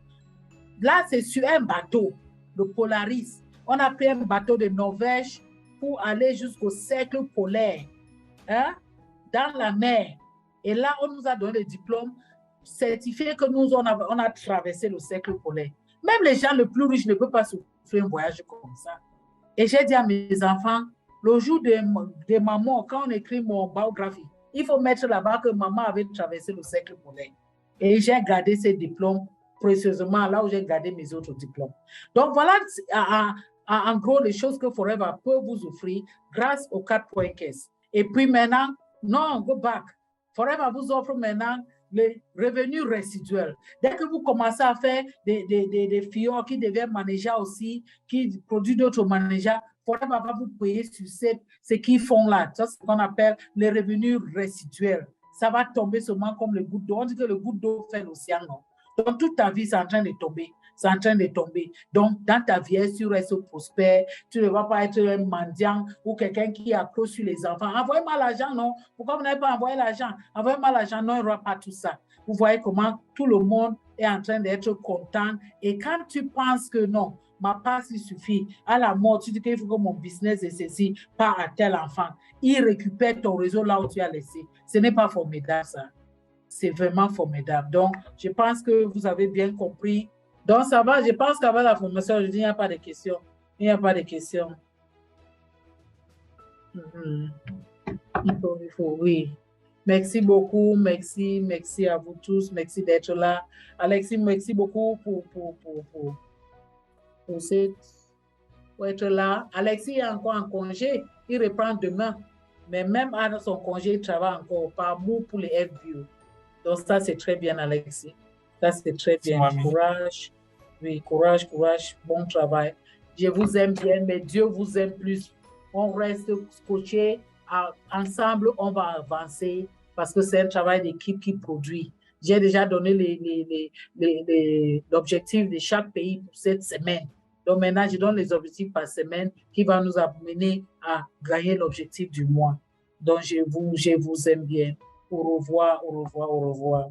Là, c'est sur un bateau, le Polaris. On a pris un bateau de Norvège pour aller jusqu'au cercle polaire, hein, dans la mer. Et là, on nous a donné le diplôme certifié que nous, on a traversé le cercle polaire. Même les gens les plus riches ne peuvent pas souffrir un voyage comme ça. Et j'ai dit à mes enfants, le jour de maman, quand on écrit mon biographie, il faut mettre là-bas que maman avait traversé le cercle polaire. Et j'ai gardé ces diplômes précieusement là où j'ai gardé mes autres diplômes. Donc voilà, en gros, les choses que Forever peut vous offrir grâce aux 4.15. Et puis maintenant, non, go back. Forever vous offre maintenant les revenus résiduels. Dès que vous commencez à faire des filles qui deviennent managers aussi, qui produisent d'autres managers, Forever va vous payer sur ce qu'ils font là. C'est ce qu'on appelle les revenus résiduels. Ça va tomber seulement comme le goutte d'eau. On dit que le goutte d'eau fait l'océan, non? Donc, toute ta vie, c'est en train de tomber. C'est en train de tomber. Donc, dans ta vie, tu restes prospère. Tu ne vas pas être un mendiant ou quelqu'un qui accroche sur les enfants. Envoyez-moi l'argent, non? Pourquoi vous n'avez pas envoyé l'argent? Envoyez-moi l'argent, non, il n'y aura pas tout ça. Vous voyez comment tout le monde est en train d'être content. Et quand tu penses que non, ma passe, il suffit. À la mort, tu dis qu'il faut que mon business est ceci, pas à tel enfant. Il récupère ton réseau là où tu as laissé. Ce n'est pas formidable, ça. C'est vraiment formidable. Donc, je pense que vous avez bien compris. Donc, ça va. Je pense qu'avant la formation, je dis, il n'y a pas de questions. Il n'y a pas de questions. Il faut, oui. Merci beaucoup, merci à vous tous, merci d'être là. Alexis, merci beaucoup pour être là. Alexis est encore en congé, il reprend demain, mais même à son congé, il travaille encore par bout pour les FBO. Donc ça, c'est très bien, Alexis. Ça, c'est très bien. Courage, oui, courage, bon travail. Je vous aime bien, mais Dieu vous aime plus. On reste scotché. Ensemble, on va avancer parce que c'est un travail d'équipe qui produit. J'ai déjà donné l'objectif de chaque pays pour cette semaine. Donc maintenant, je donne les objectifs par semaine qui vont nous amener à gagner l'objectif du mois. Donc, je vous aime bien. Au revoir, au revoir, au revoir.